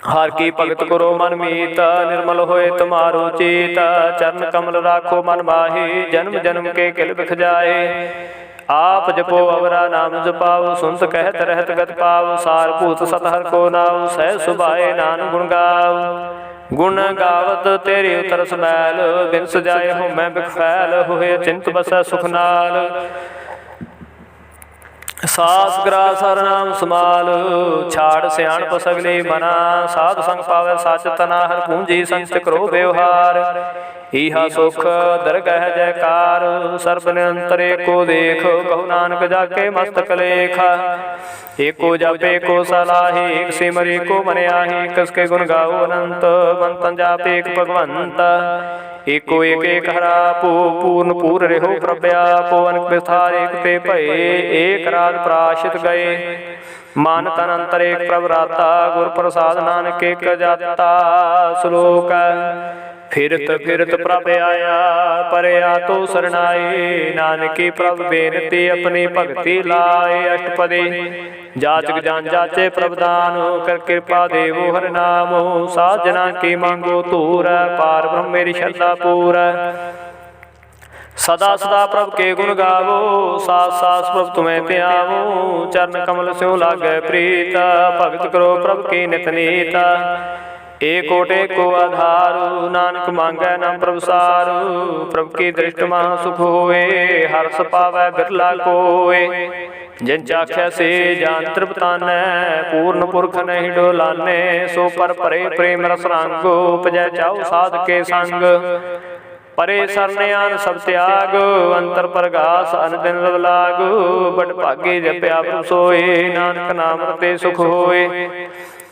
हर की भगत करो मन मीत, निर्मल होए तुम्हारो चीत। चरण कमल राखो मन माही, जन्म जन्म के किल बिख जाए। आप जपो अवरा नाम जपाओ, सुनत कहत रहत गत पाओ। सार भूत सतहर को नाव, सह सुभाए नानक गुण गाओ। गुण गावत तेरी उतरस मैल, बिन सजाए हो मैं बिख फैल। होए चिंत बसै सुख नाल, सास ग्रास हर नाम समाल। छाड़ सियाणप सगली मना, साध संग पावै सच तना। हर पूंजी संत करो व्यवहार, इहा सुख दरगह जयकार। सर्ब निरंतर एको देख, कहु नानक जाके मस्तक लेखा। एको जप एको सलाही, एक सिमर एको मन आही। कसके गुण गाओ अनंत, मंतन जाप एक भगवंत। एको एक एक हरापो, पूर्ण पूर रहो प्रभ्यापो। अनक विस्तार एक ते भये, एक राज प्राशित गए। मान तन अंतर एक प्रभ राता, गुर प्रसाद नानक एक जाता। श्लोक फिरत फिरत प्रभ आया, परया तो सरनाए। नानकी प्रभ बेनती, अपनी भगति लाए। अष्टपदी जाचक जान जाचे प्रभदान, कर कृपा देवो हर नामो। साजना की मांगो तूर, पार ब्रह्म मेरी श्रद्धा पूर। सदा सदा प्रभ के गुण गावो, सास सास प्रभ तुम्हें प्यावो। चरण कमल स्यों लागे प्रीत, भगत करो प्रभ की नित नीत। एको टेको आधारू, नानक मांगै नाम प्रभ सारू। प्रभ की दृष्टि महा सुख होए, हर्ष पावै बिरला कोय। जिन चाख्या से जान तृप्तानै, पूर्ण पुरख नहीं डोलाने। सो पर परे प्रेम रस रंगो, उपजै चाउ साध के संग। परे सरनयान सब त्याग, अंतर प्रगास अन दिन लव लाग। बड़ भागे जप्या प्रभ सोए, नानक नाम रते सुख होए।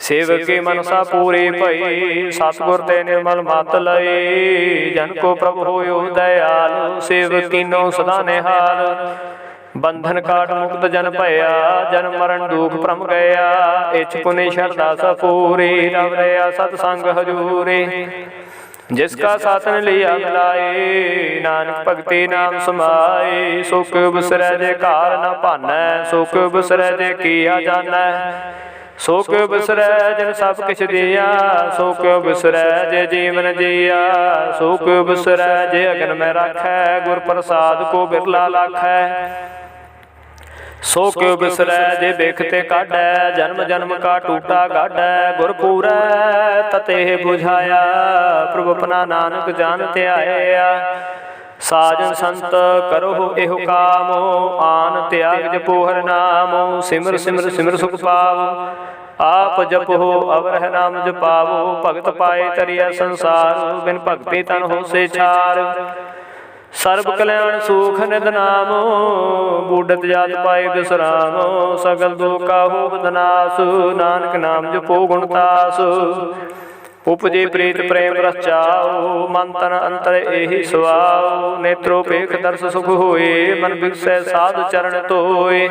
सेवक की मनसा पूरी भई, सतगुर ते निर्मल मत लई। जन को प्रभु होयो दयाल, सेवक कीनो सदा निहाल। बंधन काट मुक्त जन भया, जन्म मरण दुख भ्रम गया। इछ पुनि शरदा सपूरी, रव रया सतसंग हजूरी। जिसका साथन लिया मिलाए, नानक भगति नाम समाए। सुख बिसरै जे कार न भानै, सुख बिसरै जे किया जानै। सुख बिसरै जिन सब किछ दिया, सुख बिसरै जे जीवन जिया। सुख बिसरै जे अगन में राखै, गुर प्रसाद को बिरला लाखै। सुख बिसरै जे बेखते काढै, जन्म जन्म का टूटा गाढै। गुर पूरै तते बुझाया, प्रभु अपना नानक जान ध्याया। साजन संत करो एहो कामो, आन त्याग जपो हर नामो। सिमर सिमर सिमर सुख पावो, आप जपो अवर नाम जपावो। भगत पाए तरिया संसार, बिन भगति तन हो से छार। सर्ब कल्याण सुख निध नामो, बूढ़त जात पाए विश्रामो। सगल दुख का हो बदनास, नानक नाम जपो गुणतास। उपजे प्रीत प्रेम रस चाओ, मन तन अंतर एहि सुआओ। नेत्रोपेख दर्श सुख होए, मन बिगसै साधु चरण तोए।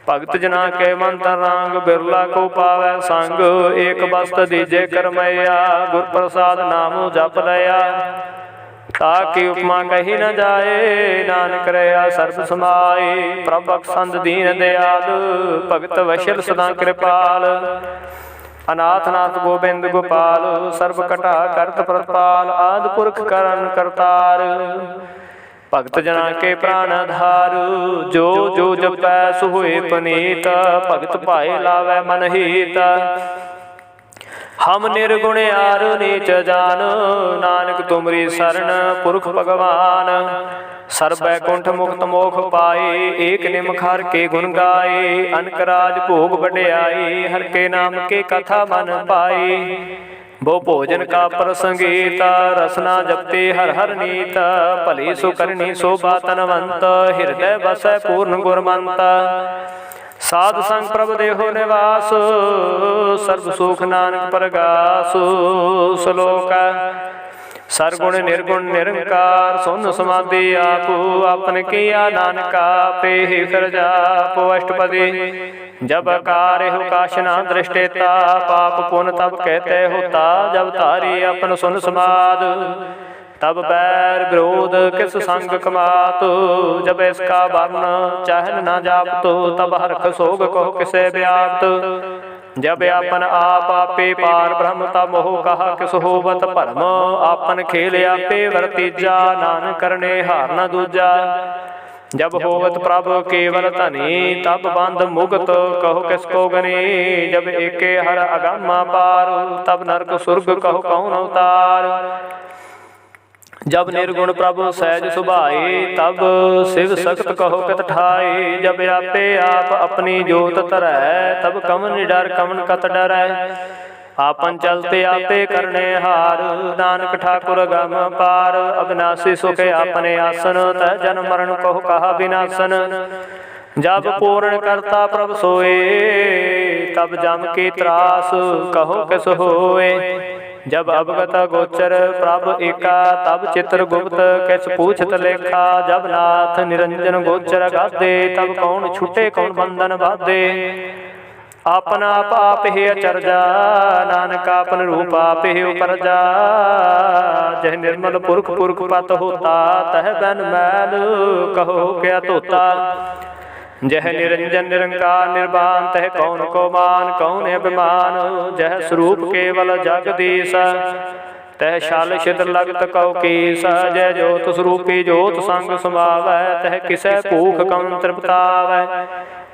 भगत जना के मन तन रंग, बिरला को पावै संग। एक बस्त दीजे करमैया, गुर प्रसाद नामो जप लया। ताकि उपमा कही न जाए, नानक रया सर्ब समाए। प्रभ बख्शंद दीन दयाल, भगत वशल सदा कृपाल। अनाथ नाथ गोबिंद गोपाल, सर्व कटा करत प्रतपाल। आदि पुरख करन करतार, भगत जना के प्राण आधार। जो जो जपै सो होए पुनीत, भगत पाए लावै मन हीत। हम निर्गुण आर नीच जान, नानक तुमरी शरण पुरख भगवान। सर्व बैकुंठ मुक्त मोख पाए, एक निमख हर के गुण गाए। अनक राज भोग बढ़ियाई, हर के नाम के कथा मन पाई। वो भोजन का प्रसंगीत, रसना जपते हर हर नीत। भली सो करनी शोभा तनवंत, हृदय बसै पूर्ण गुरमंत। साध संग प्रभ देहो निवास, सर्व सुख नानक परगास। श्लोक सरगुण निर्गुण निरंकार, सुन समाधि आपो। आपन किया नानका पे ही कर जापो। अष्टपदी जब कार्य हो काशना दृष्टेता, पाप पुन तब कहते होता। जब तारी अपन सुन समाद, तब बैर विरोध किस संग कमात, जब इसका वर्ण चहल न जापत, तब हर्ष सोग कहो किसे व्याप्त। जब आपन आप आपे पार ब्रह्म, तब मोह कहा किस होवत भरम, आपन खेल आपे वर्तीजा, नानक करने हार न दूजा। जब होवत प्रभु केवल धनी, तब बंद मुक्त कहो किसको गनी, जब एके हर अगमा पार, तब नरक सुर्ग कहो कौन अवतार। जब निर्गुण प्रभु सहज सुभाए, तब शिव सख्त कहो कत ठाए, जब आपे आप अपनी जोत तरह, तब कमन निडर कमन कत डरै। आपन चलते आपे करने हार, नानक ठाकुर गम पार, अविनाशी सुख अपने आसन, तह जन्म मरण कहो कहा विनाशन। जब पूर्ण करता प्रभ सोए, तब जम की त्रास कहो किस होए। जब अवगत गोचर प्रभ एका, तब चित्र गुप्त किस पूछत लेखा। जब नाथ निरंजन गोचर गादे, तब कौन छूटे कौन बंधन बाधे। आपन आप ही अचरजा, नानक आपन रूप आप ही उपरजा। जह निर्मल पुरख पुरख पत होता, तह बन मैल कहो क्या तोता। जह निरंजन निरंकार निर्वाण, तह कौन को मान कौन अभिमान। जह स्वरूप केवल जगदीश, तह शाल छिद्र लगत कौ कीस। जय जोत स्वरूपी जोत संग समावै, तह किसै भूख कौन तृप्तावै।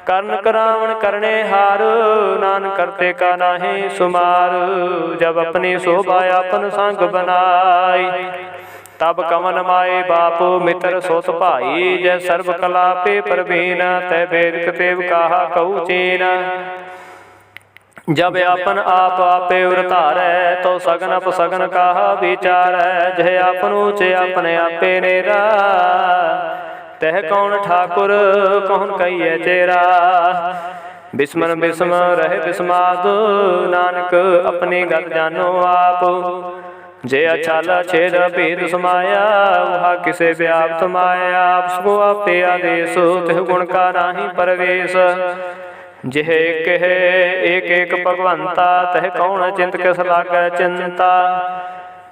कर्ण करावण करने हार, नानक करते का नाहि सुमार। जब अपनी शोभा अपन संग बनाई, तब कवन माए बाप मित्र सोत भाई। जय सर्व कला पे परवीन, तय वेद कतेव कहा कहु चीन। जब आपन आप आपे उरतारै, तो सगन अप सगन कहा विचारै। जय आपन ऊँचे अपने आपे नेरा, तह कौन ठाकुर कौन कहिए चेरा। बिस्मन बिस्म रहे बिस्माद, नानक अपनी गत जानो आप। जे अछाला छेद भेद समाया, वहा किसे व्याप्त माया। आप सो आपे आदेश, तिह गुण का नाही परवेश। जिह एक है एक एक भगवंता, तह कौन चिंत किस लागै चिंता।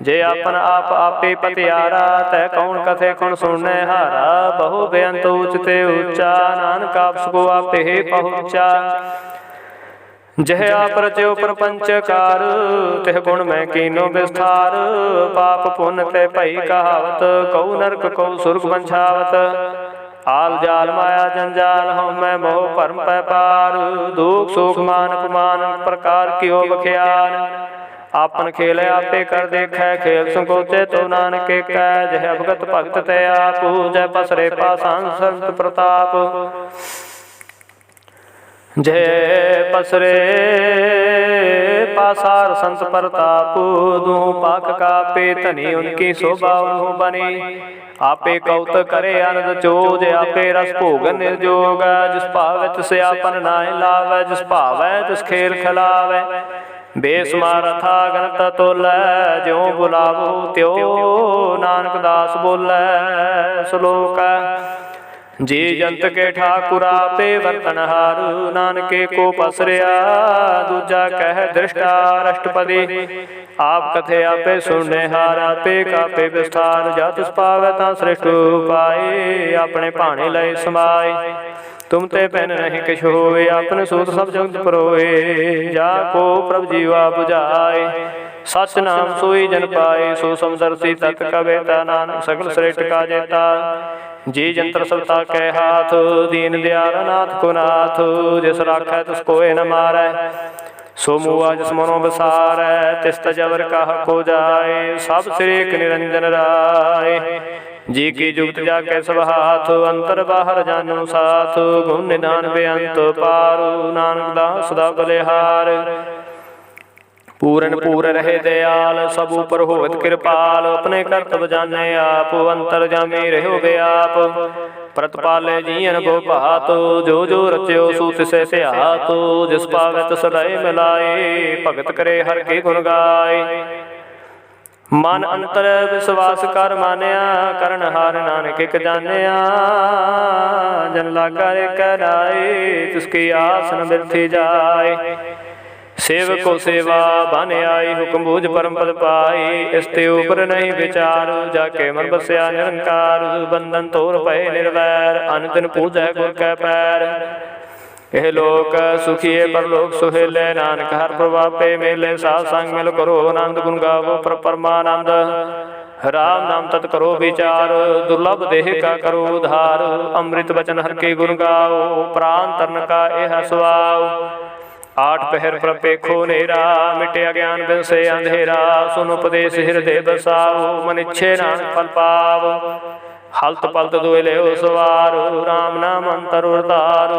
जे आपन आप आपे पतियारा, तह कौन कथे कौन सुनने हारा। बहु बेअंत उचते ऊंचा, नानक आप सो आपे ही पहुँचा। जह आप रचो प्रपंचकार, तिह गुण में कीनो विस्तार। पाप पुण्य ते भई कहावत, कऊ नरक कऊ सुर्ग बंछावत। आल जाल माया जंजाल, हम मैं मोह परम पै पार। दुख सुख मान अपमान प्रकार कियो बख्याल। आपन खेल आपे कर देखे, खेल संकोचे तो नानक कै। जह अवगत भगत ते आप, जय पसरे पाषाण संत प्रताप। जय पसरे पासार संत प्रताप, दूँ पाक कापे धनी उनकी शोभा उन्हों बनी। आपे कौत करे आनंद चोज, आपे रस भोग निर्जोग। जिस भावै तिस आपन नाहि लावै, जिस भावै तिस खेल खिलावै। बेसुमार था गणत तोलै, ज्यों बुलावो त्यों नानक दास बोलै। श्लोक जी जंत के ठाकुर आपे वर्तनहार, नानके को पसरिया दूजा कह दृष्टा अष्टपदी। आप कथे आपे सुनने हार, आपे कापे विस्तार। जात पावै ता श्रेष्ठ पाए, अपने भाणे लय समाए। तुम ते पैन नहीं किछ होए, अपने सूत सब जगत परोए। जाको प्रभ जीवा बुझाए, सच नाम सोई जन पाए। सो समदर्शी तत् कवेता, नानक सकल श्रेष्ठ का जेता। जी जंतर सबता के हाथ, दीन दयाल नाथ को नाथ। जिस राखै तिस कोय न मारै, सो मुआ जिस मनो बसारै। तिस तजवर कहा को जाए, सब सिर एक निरंजन राय। जी की जुगत जाके सब हाथ, अंतर बाहर जानो साथ। गुण निधान बेअंत पार, नानक दास सदा बलिहार। पूरन पूर रहे दयाल, सब ऊपर होवत कृपाल। अपने कर्तव्य जाने आप, अंतर जामे रहो व्याप। प्रतिपाले जियन भो भात, जो जो रच्यो सूत से स्यात। जिस पावै तिस लय मिलाए, भगत करे हर के गुण गाय। मन अंतर विश्वास कर मानिया, करन हार नानक एक जानिया। जन लागा रे कराए, तिसकी आस न बिरथी जाए। सेवको सेवा बन आई, हुक्म बूझ परम पद पाई। इसते ऊपर नहीं विचार, जाके मन बसया निरंकार। बंधन तोड़ पए निर्वैर, अन दिन पूजै गुर कै पैर। यह लोक सुखिए परलोक सुहेले, नानक हर प्रभापे मेले। साध संग मिल करो आनंद, गुण गावो पर परमानंद। राम नाम तत् करो विचार, दुर्लभ देह का करो उधार। अमृत वचन हर के गुण गाओ, प्राण तरण का यह सुआओ। आठ पहर प्रपेखो नेरा, मिटे अज्ञान बिन से अंधेरा। सुन उपदेश हृदय बसाओ, मन इच्छे नानक फल पाओ। हलत पलत दुए ले सवार, राम नाम अंतर उदार।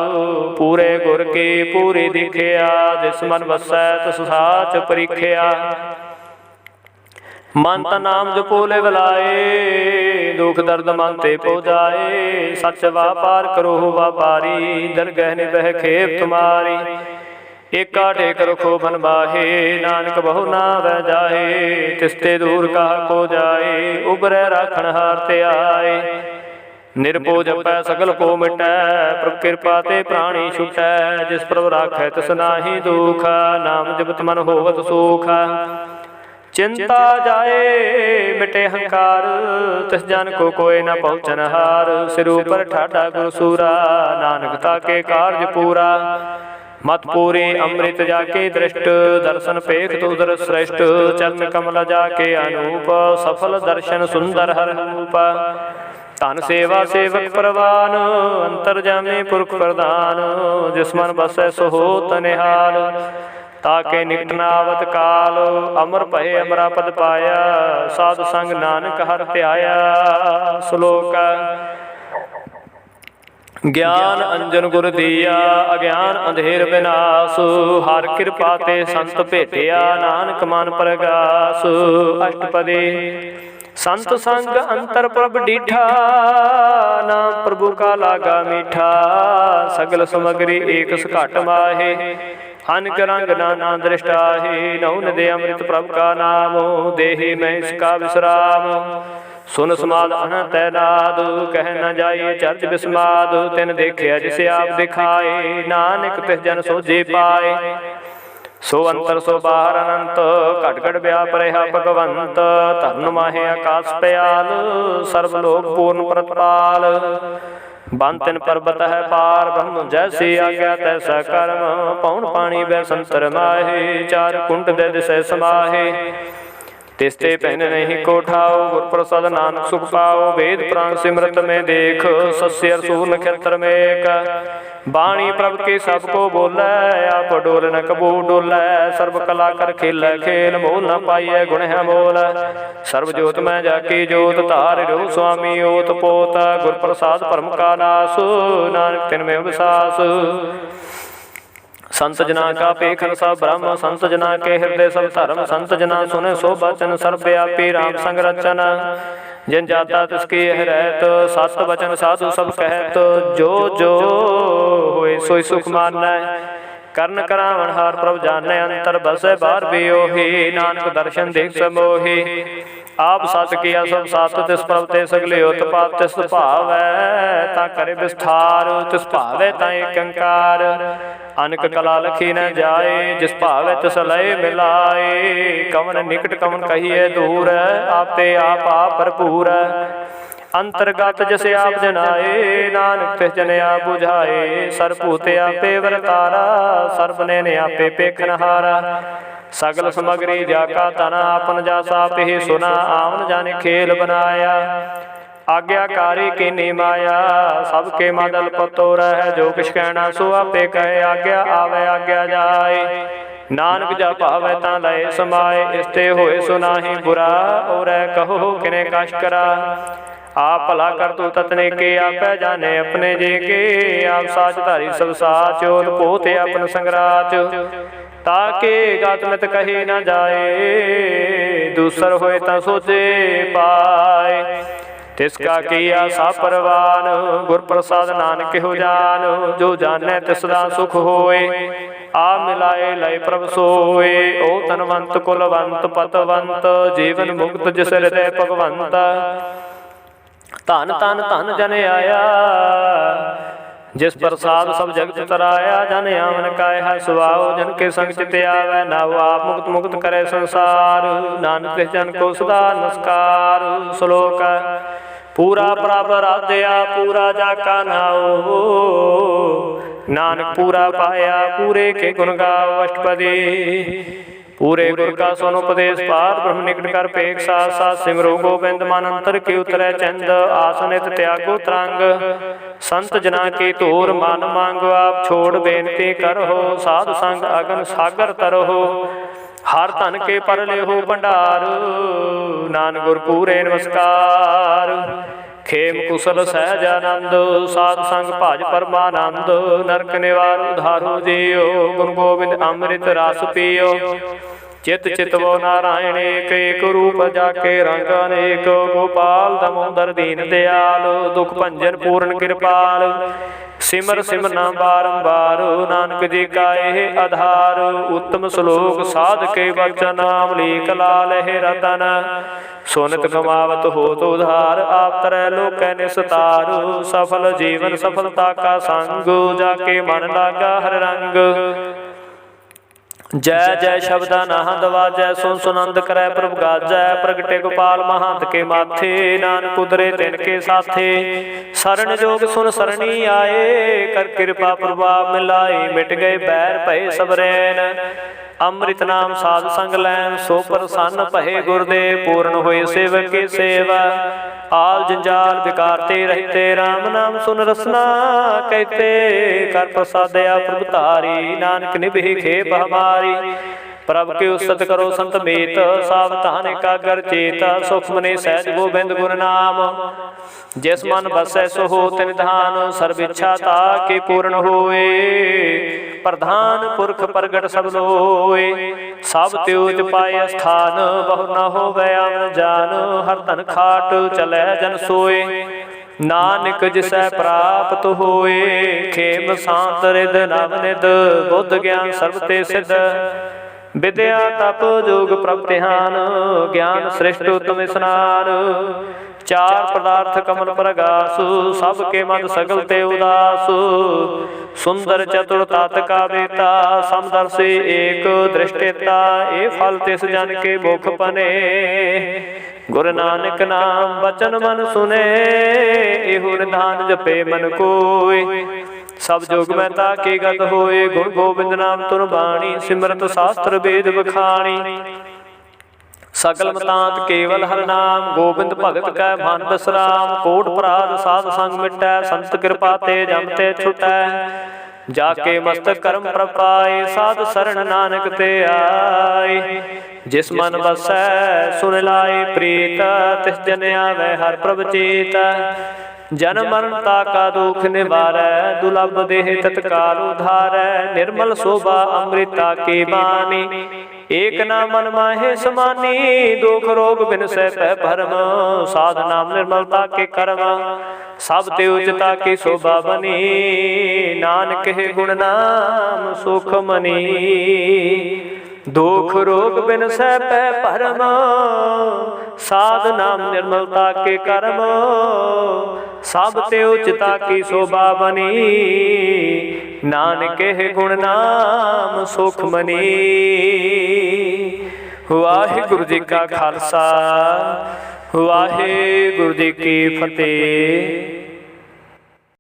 पूरे गुर की पूरी दिखिया, जिस मन बसै तिस साच परीखिया। मन तन नाम जपो ले बुलाए, दुख दर्द मन ते पो जाए। सच व्यापार करो व्यापारी, दरगह निबह खेप तुम्हारी। एका टेक रखो बन बाहे, नानक बहु ना वह जाए। तिसते दूर कहा को जाए, उबरै राखण हार ते आए। निरपो जपै सगल को मिटै, प्रभ कृपा ते प्राणी छुटै। जिस प्रभ राखै तिस नाहि दुख, नाम जपत मन होवत सुख। चिंता जाए मिटे हंकार, तिस जन को कोई न पहुँचन हार। सिर ऊपर ठाडा गुरसूरा, नानक ताके कार्य पूरा। मत पूरी अमृत जाके दृष्ट, दर्शन पेख तुदर श्रेष्ठ। चरण कमल जाके अनूप, सफल दर्शन सुंदर हर रूप। तन सेवा सेवक परवान, अंतर जामे पुरख प्रदान। जिस मन बसै सो होत निहाल, ताके निकट नावत काल। अमर भय अमरा पद पाया, साध संग नानक हर ध्याया। श्लोक ज्ञान अंजन गुर दिया, अज्ञान अंधेर विनाश। हर कृपा ते संत भेटिया, नानक मन प्रगास। अष्टपदी संत संग अंतर प्रभ डीठा, नाम प्रभु का लागा मीठा। सगल समग्री एक घट माहे, अनक रंग नाना दृष्टाहे। नौन दे अमृत प्रभ का नाम, देहि में इसका विश्राम। सुन समाद अनंत नाद, कह न जाइए चर्च विस्माद। तिन देखिया जिसे आप दिखाए, नानक तिस जन सोझे पाए। सो अंतर सो बाहर अनंत, घट घट व्याप रहा भगवंत। धन माहे आकाश पयाल, सर्वलोक पूर्ण प्रतपाल। बन तिन पर्वत है पार, ब्रह्म जैसी आज्ञा तैसा कर्म। पौन पानी वै संतर माहे, चार कुंड दे दिशे समाहे। तिसते पहन नहीं कोठाओ, गुर प्रसाद नानक सुख पाओ। वेद पुराण सिमरत में देख, सस्य सूर नक्षत्र में एक। बाणी प्रभ के सबको बोलै, आप डोल न कबू डोलै। सर्व कला कर खेल खेल, मोल न पाइए गुण है मोल। सर्व जोत में जाकी जोत, तार रो स्वामी ओत पोत। गुर प्रसाद परम का नास, नानक तिन में विसास। संत जना का पेखन सब ब्रह्म, संत जना के हृदय सब धर्म। संत जना सुने सो बचन, सर्वव्यापी राम संग रचन। जिन जाता तिसकी यह रहत, सत वचन साधु सब कहत। जो जो होए सोई सुख मानै, कर्ण करावन हार प्रभ जानै। अंतर बसै बार भी ओहि, नानक दर्शन देख सब मोहि। आप सत किया सब सत, तिस प्रभ ते सगले उत्पात। तिस भावै ता करे विस्तार, तिस भावै ता एकंकार। अनक कला लखी न जाए, जिस भावै तिस लय मिलाए। कवन निकट कवन कहिए दूर, आपे आप भरपूर। अंतर्गत जैसे आप जनाए, नानक तिस जन आप बुझाए। सरभूते आपे वरतारा, सर्व ने आपे पेखन हारा। सगल समग्री जाका तना, आपन जासा पे सुना। आवन जाने खेल बनाया, आज्ञाकारी की निमाया। सबके मदल पतो रह, जो किछ कहना सो आपे कहे। आज्ञा आवे आज्ञा जाए, नानक जा पावे ता लय समाए। इसते होए सुनाही बुरा, और कहो किने कश करा। आप भला कर तू ततने के, आप जाने अपने जे के। आप साच धारी सब साच, पोते अपन संगराच। ताके गात मित कही न जाए, दूसर होए ता सोचे पाए। तिसका किया सा परवान, गुर प्रसाद नानक हो जान। जो जाने तिसदा सुख होए, आ मिलाए लय प्रभ सोए। ओ तनवंत कुलवंत पतवंत, जीवन मुक्त जिस हृदय भगवंत। धन धन धन जन आया, जिस प्रसाद सब जगत तराया, जन आमन काय है सुभाओ, जन के संग चित आवे, नाव आप मुक्त मुक्त करे संसार। नानक तिस जन को सदा नमस्कार। श्लोक पूरा बराबर आद्या, पूरा जाका नाओ, नानक पूरा पाया, पूरे के गुण गाओ अष्टपदी। पूरे गुर का सोन उपदेश पार, ब्रह्म निकट कर पेख साथ साथ सिमरो गोबिंद। मन अंतर के उतरै चंद, आसनित त्यागो तरंग। संत जना के तोर मन मांगो, आप छोड़ बेनती करहो। साध संग अगन सागर तरहो, हर धन के पर लेहो भंडार। नानक गुर पूरे नमस्कार। खेम कुशल सहज आनंद, साध संग भाज परमानंद। नरक निवार उधारो जियो, गुण गोविंद अमृत रस पियो। चित चितवो नारायण एक, एक रूप जाके रंग अनेक। गोपाल दामोदर दीन दयाल, दुख भंजन पूर्ण कृपाल। सिमर सिमर नाम बारंबार, नानक जी का यह आधार। उत्तम श्लोक साध के वचन, अमलीक लाल है रतन। सोनत कमावत हो तो उधार, आप तरह लोक निस्तार। सफल जीवन सफलता का संग, जाके मन लागा हर रंग। जय जय शब्द नाहद वाजै, सुन सुनंद करै प्रभु गाजै। प्रगटे गोपाल महंत के माथे, नानक उदरे तिनके साथे। शरण जोग सुन सरणी आए, कर कृपा प्रभाव मिलाए। मिट गए बैर भय सब रैन, अमृत नाम साध संग लैन। सो प्रसन्न भये गुरदेव, पूर्ण होए सेवक के सेवा। आल जंजाल विकारते रहते, राम नाम सुन रसना कहते। कर प्रसादया प्रभु तारी, नानक निभि खेप हमारी। प्रभ के उस्तत करो संत मीत, सावधान एकाग्र चेत। सुख मने सहज गोबिंद गुर नाम, जिस मन बसै सो होत निधान। सर्व इच्छा ताके पूर्ण होए, प्रधान पुरख प्रगट सब लोए। सब त्योज पाए स्थान, बहु न होवै आवन जान। हर धन खाट चलै जन सोए, नानक जिसै प्राप्त होए। खेम शांत रिद नवनिद, बुद्ध ज्ञान सर्व ते सिद्ध। विद्या तप जोग प्रभ ध्यान, ज्ञान श्रेष्ठ उत्तम स्नान। चार पदार्थ कमल प्रगासु, सबके मद सगल ते उदासु। सुंदर चतुर तात का बेता, समदर्शी एक दृष्टिता। ए फल तिस जन के मुख पने, गुरु नानक नाम बचन मन सुने। एहु निधान जपे मन कोय, सब जोग में ताके गत होए। गुण गोबिंद नाम तुन बाणी, सिमरत शास्त्र वेद बखाणी। सकल मतांत केवल हर नाम, गोबिंद भगत कै मन विश्राम। कोट अपराध साध संग मिटै, संत कृपा ते जम ते छुटै। जाके मस्तक कर्म प्रपाए, साध शरण नानक ते आए। जिस मन बसै सुन लाए प्रीत, तिस जन आवे हर प्रभ चेत। जन मरणता का दुख निवारै, दुर्लभ देह तत्काल उधारै। निर्मल शोभा अमृता की बानी, एक ना मन माहे समानी। दुख रोग बिन सै पै भरम, साध नाम निर्मलता के कर्म। सब त्योजता की शोभा बनी, नानक है गुण नाम सुख मनी। दुख रोग बिन सै पै भरम, साध नाम निर्मलता के कर्म। सब त्योजता की शोभा बनी, नानक है गुण नाम सुख मनी। वाहिगुरु जी का खालसा, वाहिगुरु जी की फतेह।